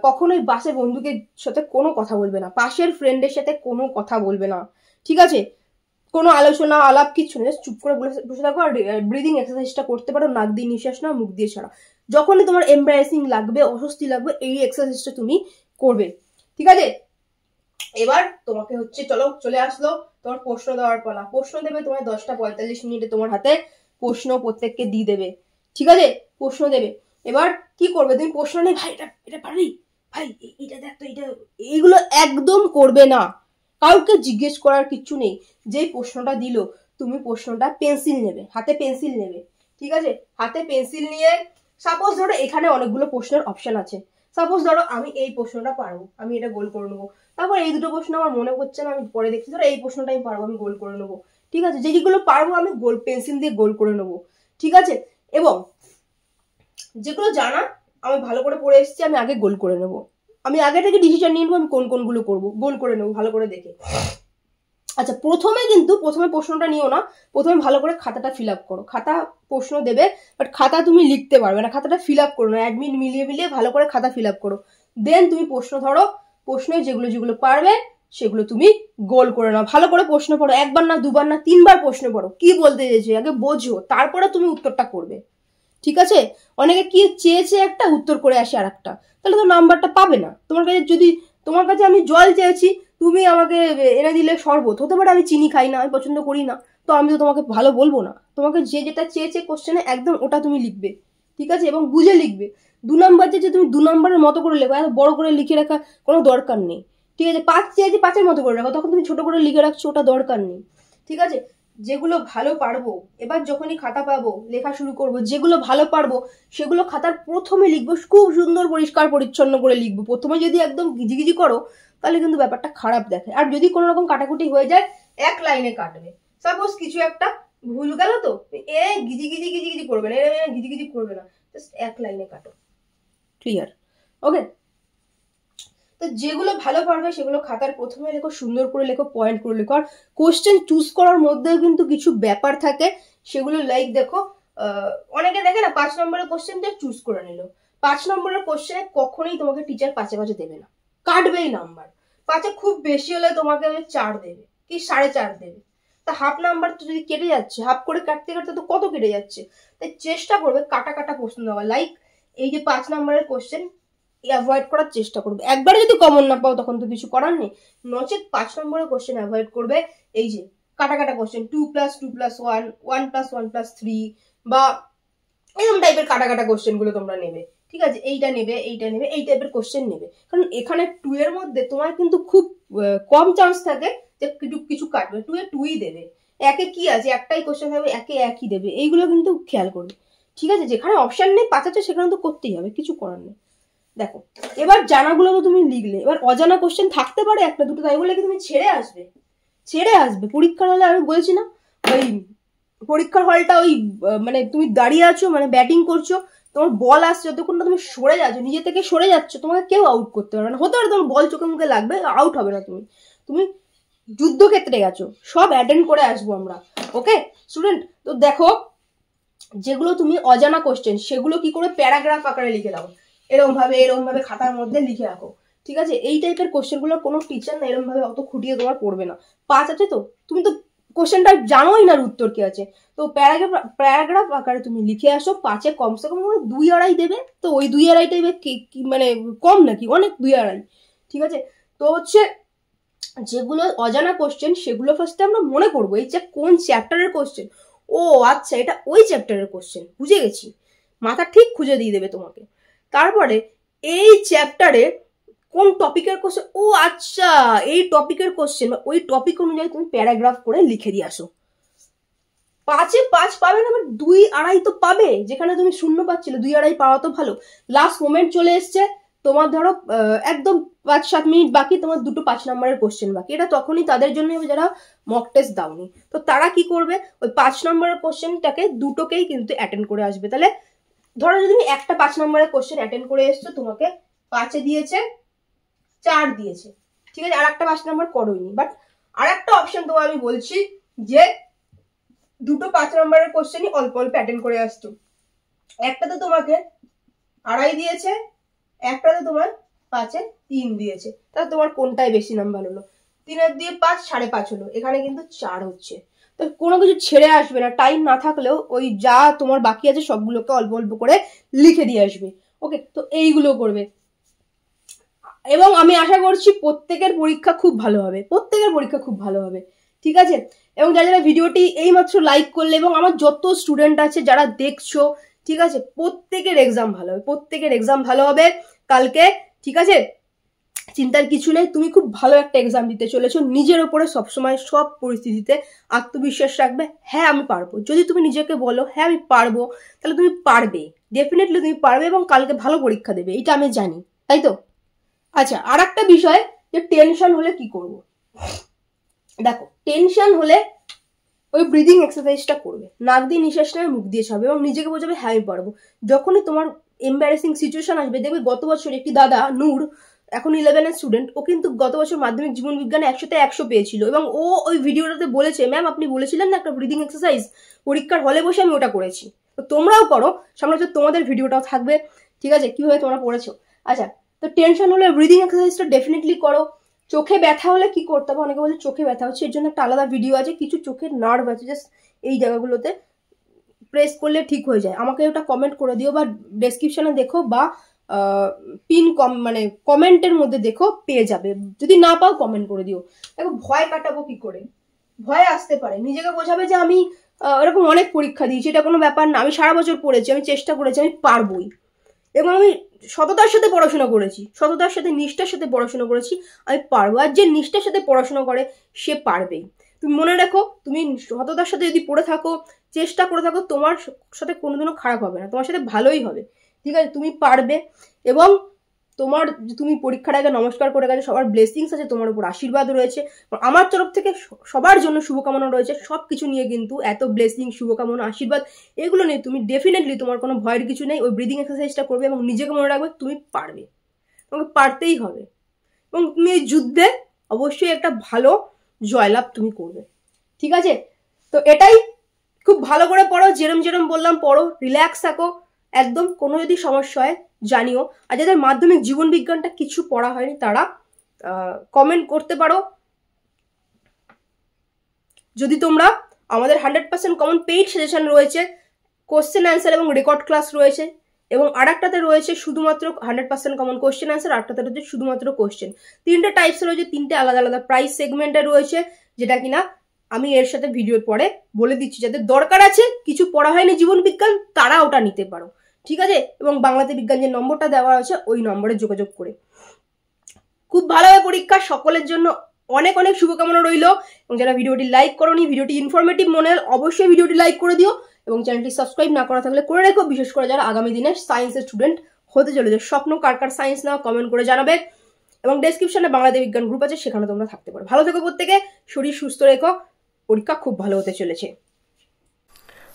কখনোই বাসে বন্ধুদের সাথে কোনো কথা বলবে না, পাশের ফ্রেন্ডের সাথে কোনো কথা বলবে না, ঠিক আছে, কোনো আলোচনা আলাপ কিচ্ছু নেই, চুপ করে বসে থাকো। আর ব্রিদিং এক্সারসাইজটা করতে পারো, নাক দিয়ে নিঃশ্বাস না, মুখ দিয়ে ছাড়া। যখনই তোমার এমব্রারেসিং লাগবে, অস্বস্তি লাগবে, এই এক্সারসাইজটা তুমি করবে, ঠিক আছে। এবার তোমাকে হচ্ছে, চলো চলে আসলো তোমার প্রশ্ন দেওয়ার পালা। প্রশ্ন দেবে তোমার 10:45 তোমার হাতে প্রশ্ন প্রত্যেককে দিয়ে দেবে, ঠিক আছে, প্রশ্ন দেবে। এবার কি করবে তুমি, প্রশ্ন নেই, ভাই এটা এটা পারবি, ভাই এটা দেখ তো, এটা, এইগুলো একদম করবে না। কাউকে জিজ্ঞেস করার কিচ্ছু নেই। যেই প্রশ্নটা দিল, তুমি প্রশ্নটা পেন্সিল নেবে, হাতে পেন্সিল নেবে, ঠিক আছে, হাতে পেন্সিল নিয়ে, সাপোজ ধরো এখানে অনেকগুলো প্রশ্নের অপশন আছে, সাপোজ ধরো আমি এই প্রশ্নটা পারবো, আমি এটা গোল করে নেবো। তারপর এই দুটো প্রশ্ন আমার মনে হচ্ছে না, আমি পরে দেখছি, ধরো এই প্রশ্নটা আমি পারবো, আমি গোল করে নেবো, ঠিক আছে, যেগুলো পারবো আমি গোল পেন্সিল দিয়ে গোল করে নেবো, ঠিক আছে। এবং যেগুলো জানা আমি ভালো করে পড়ে এসেছি, আমি আগে গোল করে নেবো, আমি আগে থেকে ডিসিশন নিয়ে নেবো আমি কোন কোনগুলো করবো, গোল করে নেবো ভালো করে দেখে। আচ্ছা, প্রথমে প্রশ্নটা নিও না, প্রথমে ভালো করে খাতাটা ফিল আপ করো। খাতা প্রশ্ন দেবে, বাট খাতা তুমি লিখতে পারবে না, খাতাটা ফিল আপ করো না, অ্যাডমিট মিলিয়ে মিলিয়ে ভালো করে খাতা ফিল আপ করো। দেন তুমি প্রশ্ন ধরো, প্রশ্নে যেগুলো যেগুলো পারবে সেগুলো তুমি গোল করে নাও। ভালো করে প্রশ্ন পড়ো, একবার না, দুবার না, 3বার প্রশ্ন পড়ো, কি বলতে চেয়েছে আগে বোঝো, তারপরে তুমি উত্তরটা করবে, ঠিক আছে। অনেকে কি চেয়েছে একটা, উত্তর করে আসে আর একটা, তাহলে তো নাম্বারটা পাবে না। তোমার কাছে আমি জল চেয়েছি, তুমি আমাকে এনে দিলে শরবত, হতে পারে আমি চিনি খাই না, আমি পছন্দ করি না, তো আমি তো তোমাকে ভালো বলবো না। তোমাকে যেটা চেয়েছে কোশ্চেনে, একদম ওটা তুমি লিখবে, ঠিক আছে, এবং বুঝে লিখবে। 2 নাম্বার যে তুমি 2 নাম্বারের মতো করে লেখো, এত বড় করে লিখে রাখা কোনো দরকার নেই, ঠিক আছে। 5 চেয়েছি 5-এর মতো করে রাখো, তখন তুমি ছোট করে লিখে রাখছো, ওটা দরকার নেই, ঠিক আছে। যেগুলো ভালো পারবো, এবার যখনই খাতা পাবো লেখা শুরু করব, যেগুলো ভালো পারবো সেগুলো খাতার প্রথমে লিখবো, খুব সুন্দর পরিষ্কার পরিচ্ছন্ন করে লিখবো। প্রথমে যদি একদম গিজিগিজি করো, তাহলে কিন্তু ব্যাপারটা খারাপ দেখে। আর যদি কোনো রকম কাটাকুটি হয়ে যায়, এক লাইনে কাটবে। সাপোজ কিছু একটা ভুল গেল, তো গিজিগিজি করবে না, গিজিগিজি করবে না, জাস্ট এক লাইনে কাটো, ক্লিয়ার, ওকে। তো যেগুলো ভালো পারবে সেগুলো খাতার প্রথমে লেখো, সুন্দর করে লেখো, পয়েন্ট করে লেখো। আর কোশ্চেন চুজ করার মধ্যেও কিন্তু কিছু ব্যাপার থাকে, সেগুলো লাইক দেখো, অনেকে দেখে না 5 নম্বরের কোশ্চেনটা চুজ করে নিল। 5 নম্বরের কোশ্চেনে কখনোই তোমাকে টিচার 5-এ দেবে না, কাটবেই নাম্বার। 5-এ খুব বেশি হলে তোমাকে 4 দেবে কি 4.5 দেবে। তা হাফ নাম্বার তো যদি কেটে যাচ্ছে, হাফ করে কাটতে কাটতে তো কত কেটে যাচ্ছে। তাই চেষ্টা করবে কাটা কাটা প্রশ্ন দেওয়া, লাইক এই যে 5 নম্বরের কোশ্চেন অ্যাভয়েড করার চেষ্টা করবে। একবারে যদি কমন না পাও তখন তো কিছু করার নেই, নচেত 5 নম্বরের কোশ্চেন অ্যাভয়েড করবে। এই যে কাটা কাটা কোশ্চেন, 2 + 2 + 1, 1 + 1 + 3, বা এরকম টাইপের কাটা কাটা কোশ্চেন গুলো তোমরা নেবে, ঠিক আছে। এইটা নেবে, এই টাইপের কোশ্চেন নেবে, কারণ এখানে 2 এর মধ্যে তোমার কিন্তু খুব কম চান্স থাকে যে কিছু কাটবে। 2 এ 2ই দেবে, একে কি আছে, একটাই কোশ্চেন থাকবে, একে একই দেবে, এইগুলো কিন্তু খেয়াল করবে, ঠিক আছে। যেখানে অপশন নেই 5 আছে, সেখানে তো করতেই হবে, কিছু করার নেই। দেখো, এবার জানাগুলো তো তুমি লিখলে, এবার অজানা কোশ্চেন থাকতে পারে 1-2, তাই বলে কি তুমি ছেড়ে আসবে পরীক্ষার হলে? আমি বলছি না, ওই পরীক্ষার হলটা ওই মানে তুমি দাঁড়িয়ে আছো, মানে ব্যাটিং করছো, তোমার বল আসছে, যতক্ষণ না তুমি সরে যাচ্ছ, নিজে থেকে সরে যাচ্ছ, তোমাকে কেউ আউট করতে পারবে না। হতে পারে তোমার বল চোখে মুখে লাগবে, আউট হবে না তুমি যুদ্ধক্ষেত্রে গেছো। সব অ্যাটেন্ড করে আসবো আমরা, ওকে স্টুডেন্ট। তো দেখো, যেগুলো তুমি অজানা কোশ্চেন, সেগুলো কি করে প্যারাগ্রাফ আকারে লিখে দাও, এরকম ভাবে খাতার মধ্যে লিখে রাখো, ঠিক আছে। এই টাইপের কোশ্চেনগুলো কোনো টিচার না এরকম ভাবে অত খুঁটিয়ে তোমার পড়বে না। 5 আছে তো, তুমি তো কোশ্চেনটা জানোই না উত্তর কি আছে, তো প্যারাগ্রাফ আকারে তুমি লিখে আসো। 5-এ কমসে কম 2-2.5 দেবে, তো ওই 2.5 দেবে মানে কম নাকি, অনেক 2.5, ঠিক আছে। তো হচ্ছে যেগুলো অজানা কোশ্চেন, সেগুলো ফার্স্টে আমরা মনে করবো, এই যে কোন চ্যাপ্টারের কোশ্চেন, ও আচ্ছা এটা ওই চ্যাপ্টারের কোশ্চেন, বুঝে গেছি, মাথা ঠিক খুঁজে দিয়ে দেবে তোমাকে। তারপরে এই চ্যাপ্টারে কোন টপিকের কোশ্চেন, ও আচ্ছা এই টপিকের কোশ্চেন, ওই টপিক অনুযায়ী তুমি প্যারাগ্রাফ করে লিখে দিয়ে আসো, 5-এ 5 পাবে না, বাট 2-2.5 তো পাবে। যেখানে তুমি 0 পাচ্ছিলে 2-2.5 পাওয়া তো ভালো। লাস্ট মোমেন্ট চলে এসছে, তোমার ধরো একদম 5-7 মিনিট বাকি, তোমার 2টো 5 নম্বরের কোশ্চেন বাকি। এটা তখনই তাদের জন্য হবে যারা মক টেস্ট দাওনি। তো তারা কি করবে, ওই 5 নম্বরের কোশ্চেনটাকে দুটোকেই কিন্তু অ্যাটেন্ড করে আসবে। তাহলে ধরো যদি তুমি একটা 5 নম্বরের কোশ্চেন অ্যাটেন্ড করে এসছো, তোমাকে 5-এ দিয়েছে 4 দিয়েছে, ঠিক আছে, আর একটা 5 নম্বর করোইনি। বাট আর একটা অপশন তোমার আমি বলছি যে দুটো 5 নম্বরের কোশ্চেনই অল্প অল্প অ্যাটেন্ড করে আসছো। একটাতে তোমাকে 2.5 দিয়েছে, একটাতে তোমার 5-এ 3 দিয়েছে। তাহলে তোমার কোনটায় বেশি নাম্বার হলো? 3 দিয়ে 5 5.5 হলো, এখানে কিন্তু 4 হচ্ছে। তো কোনো কিছু ছেড়ে আসবে না, টাইম না থাকলেও ওই যা তোমার বাকি আছে সবগুলোকে অল্প অল্প করে লিখে দিয়ে আসবে। ওকে, তো এইগুলো করবে। এবং আমি আশা করছি প্রত্যেকের পরীক্ষা খুব ভালো হবে, প্রত্যেকের পরীক্ষা খুব ভালো হবে, ঠিক আছে। এবং যারা যারা ভিডিওটি এইমাত্র লাইক করলে এবং আমার যত স্টুডেন্ট আছে যারা দেখছো, ঠিক আছে, প্রত্যেকের এক্সাম ভালো হবে, প্রত্যেকের এক্সাম ভালো হবে কালকে, ঠিক আছে, চিন্তার কিছু নেই। তুমি খুব ভালো একটা এক্সাম দিতে চলেছো। নিজের ওপরে সবসময় সব পরিস্থিতিতে আত্মবিশ্বাস রাখবে। হ্যাঁ আমি পারবো, যদি তুমি নিজেকে বলো হ্যাঁ আমি পারবো, তাহলে তুমি পারবে, ডেফিনেটলি তুমি পারবে এবং কালকে ভালো পরীক্ষা দেবে, এটা আমি জানি, তাই তো। আচ্ছা, আর একটা বিষয় যে টেনশন হলে কি করব। দেখো, টেনশন হলে ওই ব্রিদিং এক্সারসাইজটা করবে, নাক দিয়ে নিঃশ্বাস নেবে, মুখ দিয়ে ছাড়বে এবং নিজেকে বোঝাবে হ্যাঁ আমি পারবো। যখনই তোমার এম্বারেসিং সিচুয়েশন আসবে, দেখবে গত বছর একটি দাদা নূর, এখন 11-এর স্টুডেন্ট, ও কিন্তু গত বছর মাধ্যমিক জীবন বিজ্ঞানে 100-তে 100 পেয়েছিল এবং ও ওই ভিডিওটাতে বলেছে ম্যাম আপনি বলেছিলেন না একটা ব্রিদিং এক্সারসাইজ, পরীক্ষার হলে বসে আমি ওটা করেছি। তো তোমরাও করো, সামনে হচ্ছে তোমাদের ভিডিওটাও থাকবে, ঠিক আছে, কিভাবে তোমরা পড়েছো। আচ্ছা, তো টেনশন হলে ব্রিদিং এক্সারসাইজটা ডেফিনেটলি করো। চোখে ব্যথা হলে কি করতে হবে, অনেকে বলছে চোখে ব্যথা হচ্ছে, এর জন্য একটা আলাদা ভিডিও আছে। কিছু চোখের নার্ভ আছে, জাস্ট এই জায়গাগুলোতে প্রেস করলে ঠিক হয়ে যায়। আমাকে ওটা কমেন্ট করে দিও বা ডেসক্রিপশনে দেখো বা মানে কমেন্টের মধ্যে দেখো, পেয়ে যাবে। যদি না পাও কমেন্ট করে দিও। দেখো, ভয় কাটাবো কি করে, ভয় আসতে পারে, নিজেকে বোঝাবে যে আমি এরকম অনেক পরীক্ষা দিয়েছি, এটা কোনো ব্যাপার না, আমি সারা বছর পড়েছি, আমি চেষ্টা করেছি, আমি পারবোই। এবং আমি সততার সাথে পড়াশোনা করেছি, সততার সাথে নিষ্ঠার সাথে পড়াশোনা করেছি, আমি পারবো। আর যে নিষ্ঠার সাথে পড়াশোনা করে সে পারবেই। তুমি মনে রাখো, তুমি সততার সাথে যদি পড়ে থাকো, চেষ্টা করে থাকো, তোমার সাথে কোনোদিনও খারাপ হবে না, তোমার সাথে ভালোই হবে, ঠিক আছে, তুমি পারবে। এবং তোমার, তুমি পরীক্ষার আগে নমস্কার করে গেছো, সবার ব্লেসিংস আছে, তোমার উপর আশীর্বাদ রয়েছে, আমার তরফ থেকে সবার জন্য শুভকামনা রয়েছে। সব কিছু নিয়ে কিন্তু এত ব্লেসিং, শুভকামনা, আশীর্বাদ এগুলো নিয়ে তুমি ডেফিনেটলি, তোমার কোনো ভয়ের কিছু নেই। ওই ব্রিদিং এক্সারসাইজটা করবে এবং নিজেকে মনে রাখবে তুমি পারবে, তোমাকে পারতেই হবে। এবং তুমি এই যুদ্ধে অবশ্যই একটা ভালো জয়লাভ তুমি করবে, ঠিক আছে। তো এটাই, খুব ভালো করে পড়ো, যেরম যেরম বললাম পড়ো, রিল্যাক্স থাকো একদম। কোনো যদি সমস্যা হয় জানিও। আর যাদের মাধ্যমিক জীবন বিজ্ঞানটা কিছু পড়া হয়নি তারা কমেন্ট করতে পারো। যদি তোমরা, আমাদের 100% কমন পেইড সাজেশন রয়েছে, কোশ্চেন অ্যান্সার এবং রেকর্ড ক্লাস রয়েছে, এবং আর একটাতে রয়েছে শুধুমাত্র 100% কমন কোশ্চেন অ্যান্সার, আরেকটাতে রয়েছে শুধুমাত্র কোশ্চেন। 3টে টাইপস রয়েছে, 3টে আলাদা আলাদা প্রাইস সেগমেন্টে রয়েছে, যেটা কিনা আমি এর সাথে ভিডিওর পরে বলে দিচ্ছি। যাদের দরকার আছে, কিছু পড়া হয়নি জীবন বিজ্ঞান, তারা ওটা নিতে পারো, ঠিক আছে। এবং বাংলাতে বিজ্ঞান যে নম্বরটা দেওয়া আছে ওই নম্বরে যোগাযোগ করে। খুব ভালোভাবে পরীক্ষা, সকলের জন্য অনেক অনেক শুভকামনা রইল। এবং যারা ভিডিওটি লাইক করোনি, ভিডিওটি ইনফরমেটিভ মনে হয় অবশ্যই ভিডিওটি লাইক করে দিও এবং চ্যানেলটি সাবস্ক্রাইব না করা থাকলে করে রেখো, বিশেষ করে যারা আগামী দিনে সায়েন্সের স্টুডেন্ট হতে চলেছে। স্বপ্ন কার কার সায়েন্স নাও কমেন্ট করে জানাবে। এবং ডেসক্রিপশনে বাংলাতে বিজ্ঞান গ্রুপ আছে, সেখানে তোমরা থাকতে পারো। ভালো থেকো প্রত্যেকে, শরীর সুস্থ রেখো, পরীক্ষা খুব ভালো হতে চলেছে।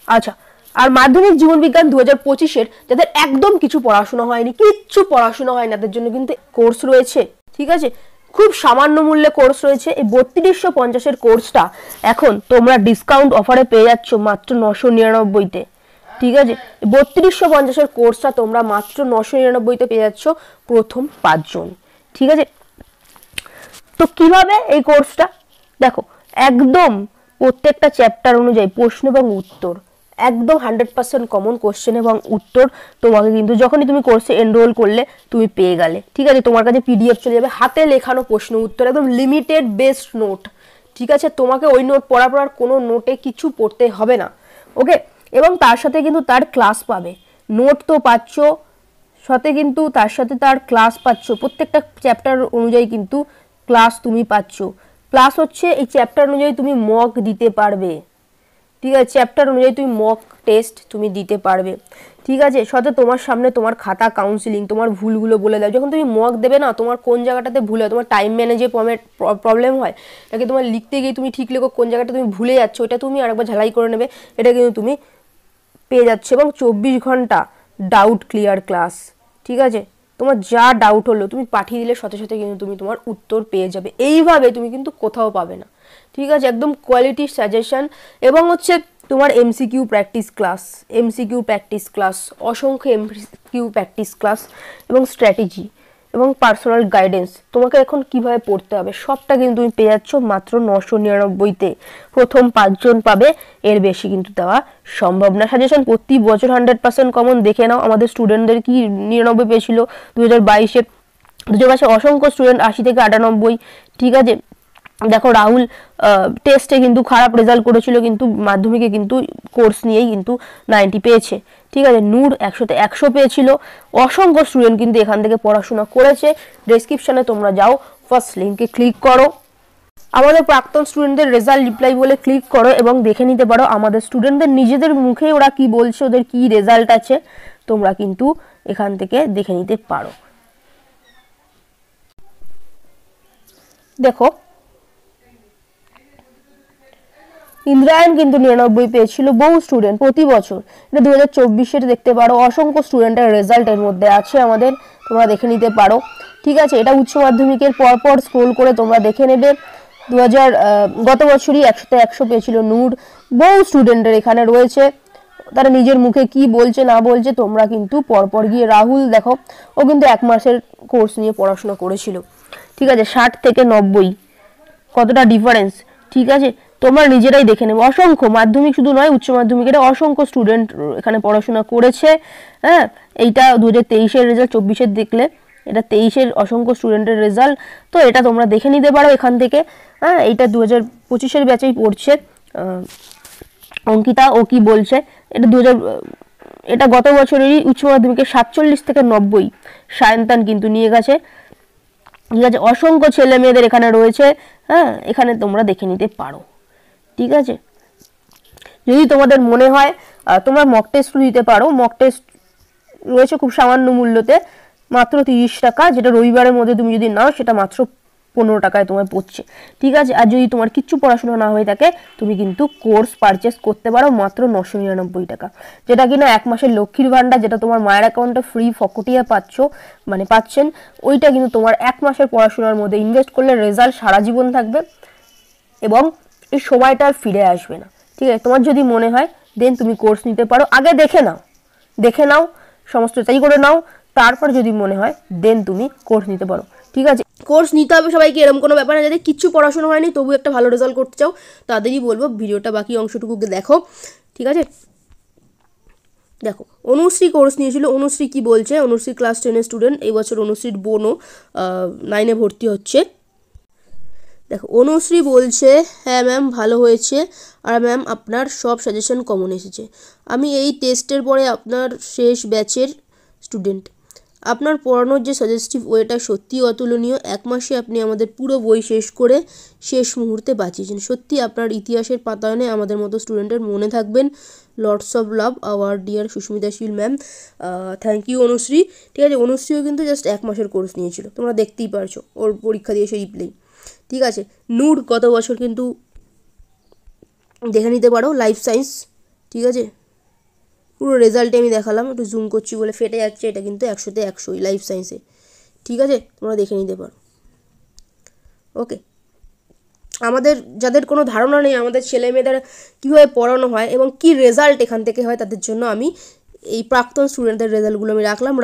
আচ্ছা, আর মাধ্যমিক জীবন বিজ্ঞান 2025-এর যাদের একদম কিছু পড়াশোনা হয়নি, কিচ্ছু পড়াশোনা হয়নি, তাদের জন্য কিন্তু কোর্স রয়েছে, ঠিক আছে, খুব সামান্য মূল্যে কোর্স রয়েছে। এই 3250-এর কোর্সটা এখন তোমরা ডিসকাউন্ট অফারে পেয়ে যাচ্ছ মাত্র 999-তে, ঠিক আছে। 3250-এর কোর্সটা তোমরা মাত্র 999-তে পেয়ে যাচ্ছ প্রথম 5 জন, ঠিক আছে। তো কিভাবে এই কোর্সটা, দেখো, একদম প্রত্যেকটা চ্যাপ্টার অনুযায়ী প্রশ্ন এবং উত্তর, একদম 100% কমন কোশ্চেন এবং উত্তর তোমাকে কিন্তু যখনই তুমি কোর্সে এনরোল করলে তুমি পেয়ে গেলে, ঠিক আছে। তোমার কাছে পিডিএফ চলে যাবে, হাতে লেখানো প্রশ্ন উত্তর, একদম লিমিটেড বেস্ট নোট, ঠিক আছে। তোমাকে ওই নোট পড়ার কোনো নোটে কিছু পড়তে হবে না, ওকে। এবং তার সাথে কিন্তু তার ক্লাস পাবে, নোট তো পাচ্ছ সাথে, কিন্তু তার সাথে তার ক্লাস পাচ্ছ, প্রত্যেকটা চ্যাপ্টার অনুযায়ী কিন্তু ক্লাস তুমি পাচ্ছ। প্লাস হচ্ছে এই চ্যাপ্টার অনুযায়ী তুমি মক দিতে পারবে, ঠিক আছে, চ্যাপ্টার অনুযায়ী তুমি মক টেস্ট তুমি দিতে পারবে। ঠিক আছে, সাথে তোমার সামনে তোমার খাতা কাউন্সিলিং, তোমার ভুলগুলো বলে দাও। যখন তুমি মক দেবে না, তোমার কোন জায়গাটাতে ভুল হয়, তোমার টাইম ম্যানেজে প্রবলেম হয় নাকি তোমার লিখতে গিয়ে তুমি ঠিক লেখো, কোন জায়গাটা তুমি ভুলে যাচ্ছ, ওটা তুমি আরেকবার ঝালাই করে নেবে, এটা কিন্তু তুমি পেয়ে যাচ্ছে। এবং 24 ঘন্টা ডাউট ক্লিয়ার ক্লাস। ঠিক আছে, তোমার যা ডাউট হলো তুমি পাঠিয়ে দিলে সাথে সাথে কিন্তু তুমি তোমার উত্তর পেয়ে যাবে। এইভাবে তুমি কিন্তু কোথাও পাবে না। ঠিক আছে, একদম কোয়ালিটি সাজেশন। এবং হচ্ছে তোমার এমসিকিউ প্র্যাকটিস ক্লাস, অসংখ্য এমসিকিউ প্র্যাকটিস ক্লাস এবং স্ট্র্যাটেজি এবং পার্সোনাল গাইডেন্স, তোমাকে এখন কিভাবে পড়তে হবে সবটা কিন্তু তুমি পেয়ে যাচ্ছ মাত্র 999-তে। প্রথম 5 জন পাবে, এর বেশি কিন্তু দেওয়া সম্ভব না। সাজেশন প্রতি বছর 100% কমন। দেখে নাও আমাদের স্টুডেন্টদের কি 99 পেয়েছিল 2022-এ। 2022-এ অসংখ্য স্টুডেন্ট 80 থেকে 98। ঠিক আছে, দেখো রাহুল টেস্টে কিন্তু খারাপ রেজাল্ট করেছিল, কিন্তু মাধ্যমিকে কিন্তু কোর্স নিয়েই কিন্তু 90 পেয়েছে। ঠিক আছে, নূর 100-তে 100 পেয়েছিল। অসংখ্য স্টুডেন্ট কিন্তু এখান থেকে পড়াশোনা করেছে। ডেসক্রিপশনে তোমরা যাও, ফার্স্ট লিঙ্কে ক্লিক করো, আমাদের প্রাক্তন স্টুডেন্টদের রেজাল্ট রিপ্লাই বলে ক্লিক করো এবং দেখে নিতে পারো আমাদের স্টুডেন্টদের নিজেদের মুখে ওরা কি বলছে, ওদের কি রেজাল্ট আছে, তোমরা কিন্তু এখান থেকে দেখে নিতে পারো। দেখো ইন্দ্রায়ণ কিন্তু 99 পেয়েছিল, বহু স্টুডেন্ট প্রতি বছর। এটা 2024-এর দেখতে পারো, অসংখ্য স্টুডেন্টের রেজাল্টের মধ্যে আছে আমাদের, তোমরা দেখে নিতে পারো। ঠিক আছে, এটা উচ্চ মাধ্যমিকের পরপর স্ক্রোল করে তোমরা দেখে নেবে। গত বছরই 100-তে 100 পেয়েছিল নূর। বহু স্টুডেন্টের এখানে রয়েছে, তারা নিজের মুখে কি বলছে না বলছে তোমরা কিন্তু পরপর গিয়ে, রাহুল দেখো ও কিন্তু 1 মাসের কোর্স নিয়ে পড়াশোনা করেছিল। ঠিক আছে, 60 থেকে 90 কতটা ডিফারেন্স। ঠিক আছে, তোমরা নিজেরাই দেখে নেবে। অসংখ্য মাধ্যমিক শুধু নয়, উচ্চ মাধ্যমিকের অসংখ্য স্টুডেন্ট এখানে পড়াশোনা করেছে। হ্যাঁ, এইটা 2023-এর রেজাল্ট, 24-এর দেখলে এটা 23-এর অসংখ্য স্টুডেন্টের রেজাল্ট। তো এটা তোমরা দেখে নিতে পারো এখান থেকে। হ্যাঁ, এইটা 2025-এর ব্যাচেই পড়ছে অঙ্কিতা, ও কি বলছে। এটা গত বছরেরই উচ্চ মাধ্যমিকের 47 থেকে 90 সায়ন্তান কিন্তু নিয়ে গেছে। ঠিক আছে, অসংখ্য ছেলে মেয়েদের এখানে রয়েছে। হ্যাঁ, এখানে তোমরা দেখে নিতে পারো। ঠিক আছে, যদি তোমাদের মনে হয় তোমরা মক টেস্ট দিতে পারো। মক টেস্ট রয়েছে খুব সামান্য মূল্যতে, মাত্র 30 টাকা, যেটা রবিবারের মধ্যে তুমি যদি নাও সেটা মাত্র 15 টাকায় তোমার পড়ছে। ঠিক আছে, আর যদি তোমার কিচ্ছু পড়াশোনা না হয়ে থাকে তুমি কিন্তু কোর্স পারচেস করতে পারো মাত্র 999 টাকা, যেটা কিনা 1 মাসের লক্ষ্মীর ভান্ডার, যেটা তোমার মায়ের অ্যাকাউন্টে ফ্রি ফকটিয়া পাচ্ছেন। ওইটা কিন্তু তোমার 1 মাসের পড়াশোনার মধ্যে ইনভেস্ট করলে রেজাল্ট সারা জীবন থাকবে এবং এই সময়টা আর ফিরে আসবে না। ঠিক আছে, তোমার যদি মনে হয় দেন তুমি কোর্স নিতে পারো। আগে দেখে নাও সমস্ত যাচাই করে নাও, তারপর যদি মনে হয় দেন তুমি কোর্স নিতে পারো। ঠিক আছে, কোর্স নিতে হবে সবাইকে, এরকম কোনো ব্যাপার না। যাদের কিচ্ছু পড়াশোনা হয়নি তবু একটা ভালো রেজাল্ট করতে চাও তাদেরই বলবো ভিডিওটা বাকি অংশটুকুকে দেখো। ঠিক আছে, দেখো অনুশ্রী কোর্স নিয়েছিল। অনুশ্রী কি বলছে, অনুশ্রী ক্লাস 10-এর স্টুডেন্ট, এই বছর অনুশ্রীর বোনও 9-এ ভর্তি হচ্ছে। দেখো অনুশ্রী বলছে, হ্যাঁ ম্যাম ভালো হয়েছে, আর ম্যাম আপনার সব সাজেশন কমন এসেছে। আমি এই টেস্টের পরে আপনার শেষ ব্যাচের স্টুডেন্ট। আপনার পড়ানোর যে সাজেস্টিভ ওয়েটা সত্যিই অতুলনীয়। 1 মাসে আপনি আমাদের পুরো বই শেষ করে শেষ মুহূর্তে বাঁচিয়েছেন। সত্যি আপনার ইতিহাসের পাতায়নে আমাদের মতো স্টুডেন্টের মনে থাকবেন। Lots of love our dear Susmita Sil ma'am. Thank you Anushree. ঠিক আছে, অনুশ্রীও কিন্তু জাস্ট 1 মাসের কোর্স নিয়েছিল, তোমরা দেখতেই পারছো ওর পরীক্ষা দিয়ে এসে রিপ্লাই। ঠিক আছে, নূর গত বছর কিন্তু দেখে নিতে পারো লাইফ সায়েন্স। ঠিক আছে, পুরো রেজাল্টে আমি দেখালাম, একটু জুম করছি বলে ফেটে যাচ্ছে, এটা কিন্তু 100-তে 100 লাইফ সায়েন্সে। ঠিক আছে, তোমরা দেখে নিতে পারো। ওকে, আমাদের যাদের কোনো ধারণা নেই আমাদের ছেলে মেয়েদের কীভাবে পড়ানো হয় এবং কি রেজাল্ট এখান থেকে হয়, তাদের জন্য আমি এই প্রাক্তন স্টুডেন্টদের রেজাল্টগুলো আমি রাখলাম।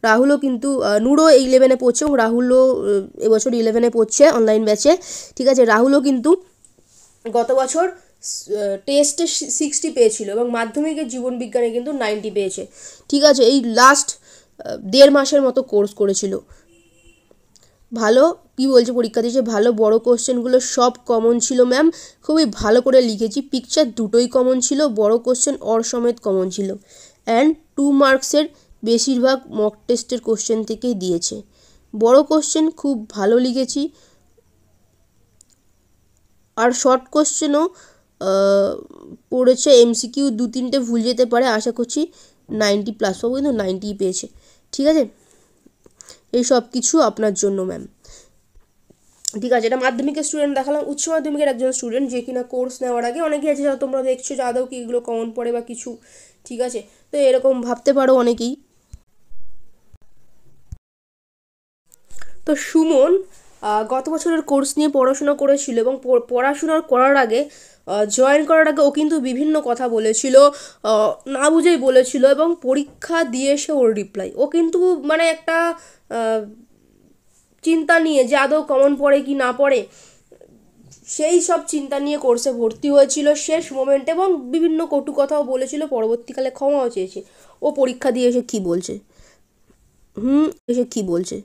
রাহুলও কিন্তু নূরও 11-এ পড়ছে এবং রাহুলও এবছর 11-এ পড়ছে অনলাইন ব্যাচে। ঠিক আছে, রাহুলও কিন্তু গত বছর টেস্টে 60 পেয়েছিল এবং মাধ্যমিকের জীবনবিজ্ঞানে কিন্তু 90 পেয়েছে। ঠিক আছে, এই লাস্ট 1.5 মাসের মতো কোর্স করেছিল। ভালো কি বলছে পরীক্ষা দিয়েছে, ভালো বড় কোশ্চেনগুলো সব কমন ছিল ম্যাম, খুবই ভালো করে লিখেছি। পিকচার দুটোই কমন ছিল, বড় কোশ্চেন অর সমেত কমন ছিল। অ্যান্ড 2 মার্কসের বেশিরভাগ মক টেস্টের কোশ্চেন থেকেই দিয়েছে। বড় কোশ্চেন খুব ভালো লিখেছি, আর শর্ট কোশ্চেনও পড়েছে, MCQ 2-3টে ভুল যেতে পারে, আশা করছি 90+ পাবো, কিন্তু 90 পেয়েছে। ঠিক আছে, এই সব কিছু আপনার জন্য ম্যাম। ঠিক আছে, এটা মাধ্যমিকের স্টুডেন্ট দেখালাম। উচ্চ মাধ্যমিকের একজন স্টুডেন্ট যে কিনা কোর্স নেওয়ার আগে অনেকেই আছে যারা তোমরা দেখছো যে আদৌ কি এগুলো কমন পড়ে বা কিছু। ঠিক আছে, তো এরকম ভাবতে পারো অনেকেই। তো সুমন গত বছরের কোর্স নিয়ে পড়াশোনা করেছিল এবং পড়াশোনা করার আগে জয়েন করার আগে ও কিন্তু বিভিন্ন কথা বলেছিল, না বুঝেই বলেছিল, এবং পরীক্ষা দিয়ে এসে ওর রিপ্লাই ও কিন্তু মানে একটা চিন্তা নিয়ে যে আদৌ কমন পড়ে কি না পড়ে, সেই সব চিন্তা নিয়ে কোর্সে ভর্তি হয়েছিল শেষ মোমেন্টে, এবং বিভিন্ন কটু কথাও বলেছিল, পরবর্তীকালে ক্ষমাও চেয়েছে। ও পরীক্ষা দিয়ে এসে কী বলছে, এসে কী বলছে,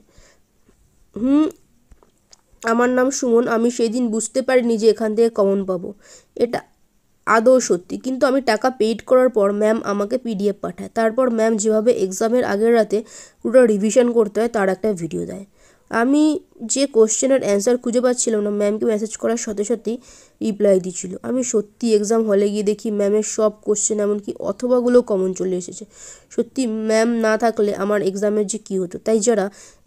আমার নাম সুমন, আমি সেই দিন বুঝতে পারিনি যে এখান থেকে কমন পাবো, এটা আদৌ সত্যি। কিন্তু আমি টাকা পেইড করার পর ম্যাম আমাকে PDF পাঠায়, তারপর ম্যাম যেভাবে এক্সামের আগের রাতে পুরো রিভিশন করতে হয় তার একটা ভিডিও দেয়। আমি যে কোশ্চেনের অ্যান্সার খুঁজে পাচ্ছিলাম না, ম্যামকে মেসেজ করার সাথে সাথেই রিপ্লাই দিচ্ছিল। আমি সত্যি এক্সাম হলে গিয়ে দেখি ম্যামের সব কোশ্চেন, এমনকি অথবাগুলো কমন চলে এসেছে। সত্যি ম্যাম না থাকলে আমার এক্সামের যে কী হতো। তাই যারা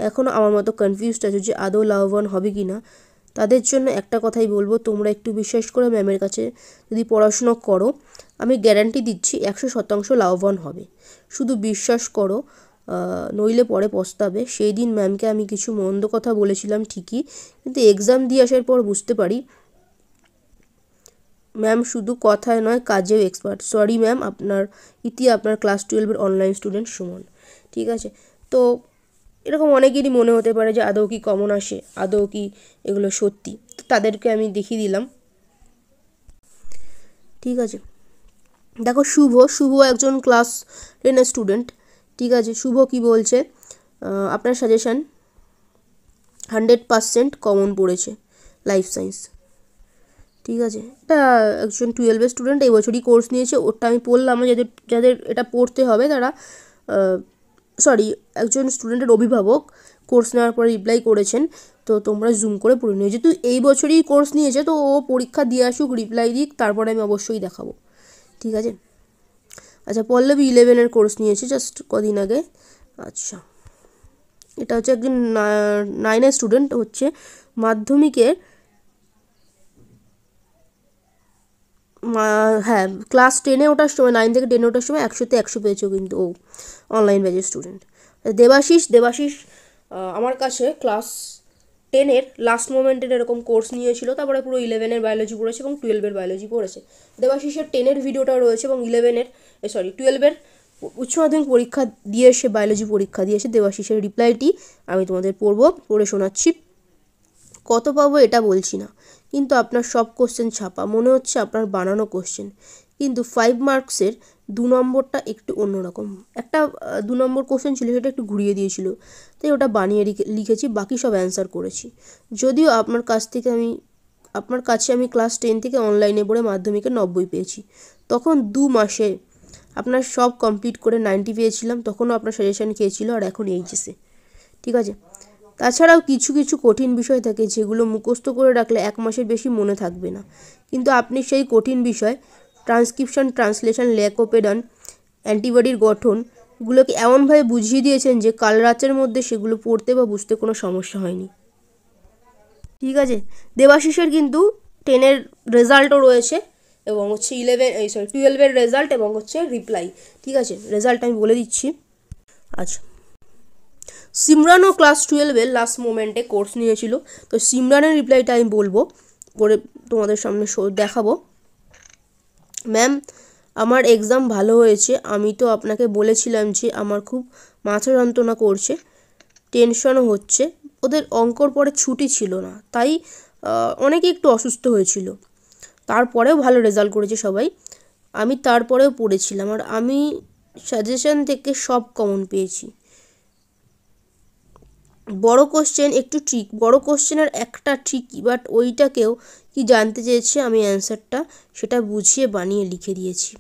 এখনও আমার মতো কনফিউজড আছে যে আদৌ লাভবান হবে কি না, তাদের জন্য একটা কথাই বলবো, তোমরা একটু বিশ্বাস করে ম্যামের কাছে যদি পড়াশুনো করো, আমি গ্যারান্টি দিচ্ছি 100% লাভবান হবে। শুধু বিশ্বাস করো, নইলে পরে পস্তাবে। সেই দিন ম্যামকে আমি কিছু মন্দ কথা বলেছিলাম ঠিকই, কিন্তু এক্সাম দিয়ে আসার পর বুঝতে পারি ম্যাম শুধু কথায় নয় কাজেও এক্সপার্ট। সরি ম্যাম, আপনার আপনার ক্লাস 12-এর অনলাইন স্টুডেন্ট সুমন। ঠিক আছে, তো এরকম অনেকেরই মনে হতে পারে যে আদৌ কি কমন আসে, আদৌ কি এগুলো সত্যি, তো তাদেরকে আমি দেখিয়ে দিলাম। ঠিক আছে, দেখো শুভ একজন ক্লাস 10-এর স্টুডেন্ট। ঠিক আছে, শুভ কি বলছে, আপনার সাজেশান 100% কমন পড়েছে লাইফ সায়েন্স। ঠিক আছে, এটা একজন 12-এর স্টুডেন্ট, এই বছরই কোর্স নিয়েছে, ওটা আমি পড়লাম না। যাদের এটা পড়তে হবে তারা, একজন স্টুডেন্টের অভিভাবক কোর্স নেওয়ার পরে রিপ্লাই করেছেন, তো তোমরা জুম করে পড়ে নিও। যেহেতু এই বছরই কোর্স নিয়েছে, তো ও পরীক্ষা দিয়ে আসুক, রিপ্লাই দিক, তারপরে আমি অবশ্যই দেখাবো। ঠিক আছে, আচ্ছা পল্লবী 11-এর কোর্স নিয়েছে জাস্ট কদিন আগে। আচ্ছা, এটা হচ্ছে একজন 9-এর স্টুডেন্ট, হচ্ছে মাধ্যমিকের, হ্যাঁ ক্লাস 10-এ ওঠার সময়, 9 থেকে 10-এ ওঠার সময় 100-তে 100 পেয়েছে কিন্তু ও অনলাইন ব্যাচের স্টুডেন্ট। দেবাশিস আমার কাছে ক্লাস 10-এর লাস্ট মোমেন্টের এরকম কোর্স নিয়েছিল, তারপরে পুরো 11-এর বায়োলজি পড়েছে এবং 12-এর বায়োলজি পড়েছে। দেবাশিসের 10-এর ভিডিওটাও রয়েছে, এবং 12-এর উচ্চ মাধ্যমিক পরীক্ষা দিয়ে এসে, বায়োলজি পরীক্ষা দিয়ে এসে দেবাশিসের রিপ্লাইটি আমি তোমাদের পড়ে শোনাচ্ছি। কত পাবো এটা বলছি না, কিন্তু আপনার সব কোশ্চেন ছাপা, মনে হচ্ছে আপনার বানানো কোশ্চেন, কিন্তু 5 মার্কসের 2 নম্বরটা একটু অন্যরকম। একটা 2 নম্বর কোশ্চেন ছিল, সেটা একটু ঘুরিয়ে দিয়েছিল, তাই ওটা বানিয়ে লিখেছি, বাকি সব অ্যান্সার করেছি। যদিও আপনার কাছে আমি ক্লাস 10 থেকে অনলাইনে পড়ে মাধ্যমিকে 90 পেয়েছি, তখন 2 মাসে আপনার সব কমপ্লিট করে 90 পেয়েছিলাম, তখনও আপনার সাজেশান খেয়েছিল, আর এখন এইচএসে। ঠিক আছে, তাছাড়াও কিছু কিছু কঠিন বিষয় থাকে যেগুলো মুখস্থ করে রাখলে 1 মাসের বেশি মনে থাকবে না, কিন্তু আপনি সেই কঠিন বিষয় ট্রান্সক্রিপশন, ট্রান্সলেশন, ল্যাকোপেডান, অ্যান্টিবডির গঠনগুলোকে এমনভাবে বুঝিয়ে দিয়েছেন যে কাল রাতের মধ্যে সেগুলো পড়তে বা বুঝতে কোনো সমস্যা হয়নি। ঠিক আছে, দেবাশিসের কিন্তু 10-এর রেজাল্টও রয়েছে, এবং হচ্ছে 12-এর রেজাল্ট, এবং হচ্ছে রিপ্লাই। ঠিক আছে, রেজাল্ট আমি বলে দিচ্ছি। আচ্ছা, সিমরানও ক্লাস 12-এর লাস্ট মোমেন্টে কোর্স নিয়েছিল, তো সিমরানের রিপ্লাইটা আমি বলবো, করে তোমাদের সামনে দেখাবো। ম্যাম, আমার এক্সাম ভালো হয়েছে, আমি তো আপনাকে বলেছিলাম যে আমার খুব মাথা যন্ত্রণা করছে, টেনশনও হচ্ছে, ওদের অঙ্কর পরে ছুটি ছিল না, তাই অনেকে একটু অসুস্থ হয়েছিল, তারপরেও ভালো রেজাল্ট করেছে সবাই, আমি তারপরেও পড়েছিলাম, আর আমি সাজেশন থেকে সব কমন পেয়েছি। বড় কোশ্চেনের একটা ট্রিকি, বাট ওইটাকেও কি জানতে চেয়েছে, আমি অ্যান্সারটা সেটা বুঝিয়ে বানিয়ে লিখে দিয়েছি।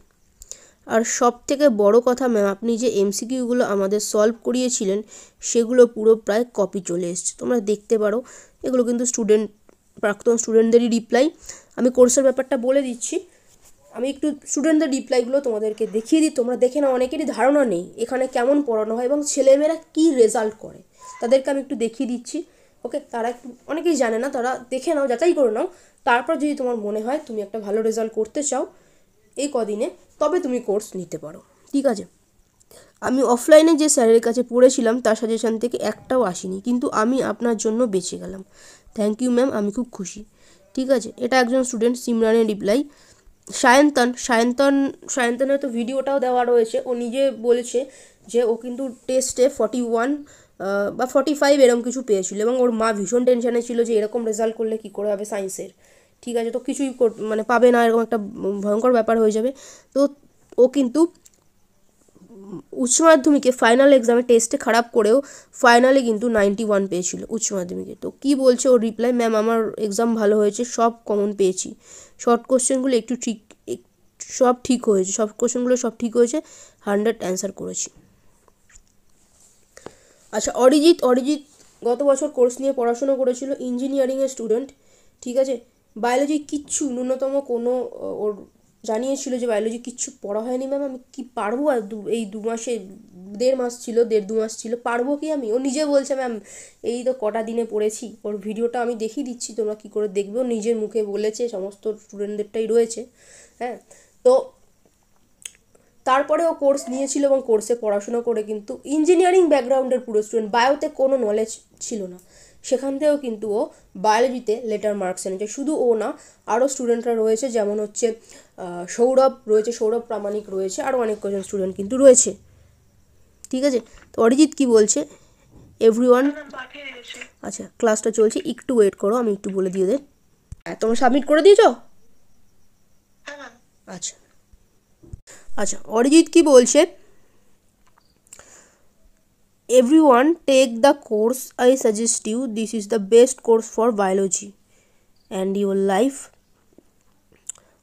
আর সব থেকে বড় কথা ম্যাম, আপনি যে MCQগুলো আমাদের সলভ করিয়েছিলেন, সেগুলো পুরো প্রায় কপি চলে এসছে, তোমরা দেখতে পারো। এগুলো কিন্তু প্রাক্তন স্টুডেন্টদেরই রিপ্লাই। আমি কোর্সের ব্যাপারটা বলে দিচ্ছি, আমি একটু স্টুডেন্টদের রিপ্লাইগুলো তোমাদেরকে দেখিয়ে দিই, তোমরা দেখে নাও। অনেকেরই ধারণা নেই এখানে কেমন পড়ানো হয় এবং ছেলেমেয়েরা কী রেজাল্ট করে, তাদেরকে আমি একটু দেখিয়ে দিচ্ছি। ওকে, তারা একটু অনেকেই জানে না, তারা দেখে নাও, যাচাই করে নাও। তারপর যদি তোমার মনে হয় তুমি একটা ভালো রেজাল্ট করতে চাও এই কদিনে, তবে তুমি কোর্স নিতে পারো, ঠিক আছে। আমি অফলাইনে যে স্যারের কাছে পড়েছিলাম তার সাজেশান থেকে একটাও আসেনি, কিন্তু আমি আপনার জন্য বেঁচে গেলাম। থ্যাংক ইউ ম্যাম, আমি খুব খুশি। ঠিক আছে, এটা একজন স্টুডেন্ট সিমরানের রিপ্লাই। সায়ন্তনের তো ভিডিওটাও দেওয়া রয়েছে। ও নিজে বলেছে যে ও কিন্তু টেস্টে 41 বা 45 এরকম কিছু পেয়েছিল এবং ওর মা ভীষণ টেনশানে ছিল যে এরকম রেজাল্ট করলে কী করে হবে সায়েন্সের, ঠিক আছে, তো কিছুই মানে পাবে না, এরকম একটা ভয়ঙ্কর ব্যাপার হয়ে যাবে। তো ও কিন্তু উচ্চ মাধ্যমিকে ফাইনাল এক্সামে টেস্টে খারাপ করেও ফাইনালে কিন্তু 91 পেয়েছিল উচ্চ মাধ্যমিকে। তো কী বলছে ওর রিপ্লাই, ম্যাম আমার এক্সাম ভালো হয়েছে, সব কমন পেয়েছি, শর্ট কোশ্চেনগুলো সব ঠিক হয়েছে, সব কোশ্চেনগুলো সব ঠিক হয়েছে, 100 অ্যান্সার করেছি। আচ্ছা, অরিজিৎ গত বছর কোর্স নিয়ে পড়াশোনা করেছিল, ইঞ্জিনিয়ারিংয়ের স্টুডেন্ট, ঠিক আছে। বায়োলজি কিচ্ছু ন্যূনতম কোনো ওর জানিয়েছিল যে বায়োলজি কিচ্ছু পড়া হয়নি ম্যাম, আমি কি পারবো, আর এই 2 মাসে 1.5 মাস ছিল, পারবো কি আমি? ও নিজে বলছে ম্যাম এই তো কটা দিনে পড়েছি। ওর ভিডিওটা আমি দেখিয়ে দিচ্ছি, তোমরা কী করে দেখবে, ও নিজের মুখে বলেছে, সমস্ত স্টুডেন্টদেরটাই রয়েছে। হ্যাঁ, তো তারপরে ও কোর্স নিয়েছিল এবং কোর্সে পড়াশোনা করে কিন্তু ইঞ্জিনিয়ারিং ব্যাকগ্রাউন্ডের পুরো স্টুডেন্ট, বায়োতে কোনো নলেজ ছিল না, সেখান থেকেও কিন্তু ও বায়োলজিতে লেটার মার্কস এনেছে। শুধু ও না, আরও স্টুডেন্টরা রয়েছে, যেমন হচ্ছে সৌরভ প্রামাণিক রয়েছে, আরও অনেক কজন স্টুডেন্ট কিন্তু রয়েছে, ঠিক আছে। তো অরিজিৎ কি বলছে, এভরিওয়ান, আচ্ছা ক্লাসটা চলছে, একটু ওয়েট করো, আমি একটু বলে দিয়ে দেন। তোমরা সাবমিট করে দিয়েছো? আচ্ছা আচ্ছা, অরিজিৎ কি বলছে, everyone take the course, I suggest you, this is the best course for biology and your life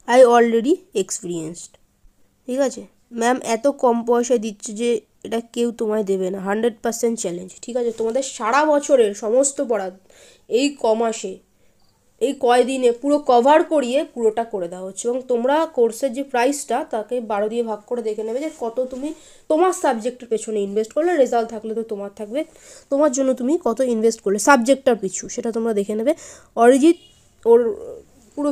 I already experienced। ঠিক আছে ম্যাম, এত কম পয়সায় দিচ্ছে যে এটা কেউ তোমায় দেবে না, 100% চ্যালেঞ্জ, ঠিক আছে। তোমাদের সারা বছরের সমস্ত পড়া এই কমাসে, এই কয়দিনে পুরো কভার করিয়ে পুরোটা করে দেওয়া হচ্ছে এবং তোমরা কোর্সের যে প্রাইসটা তাকে 12 দিয়ে ভাগ করে দেখে নেবে যে কত তুমি তোমার সাবজেক্টের পেছনে ইনভেস্ট করলে, রেজাল্ট থাকলে তো তোমার থাকবে, তোমার জন্য তুমি কত ইনভেস্ট করলে সাবজেক্টটার পিছু, সেটা তোমরা দেখে নেবে। অরিজিৎ ওর পুরো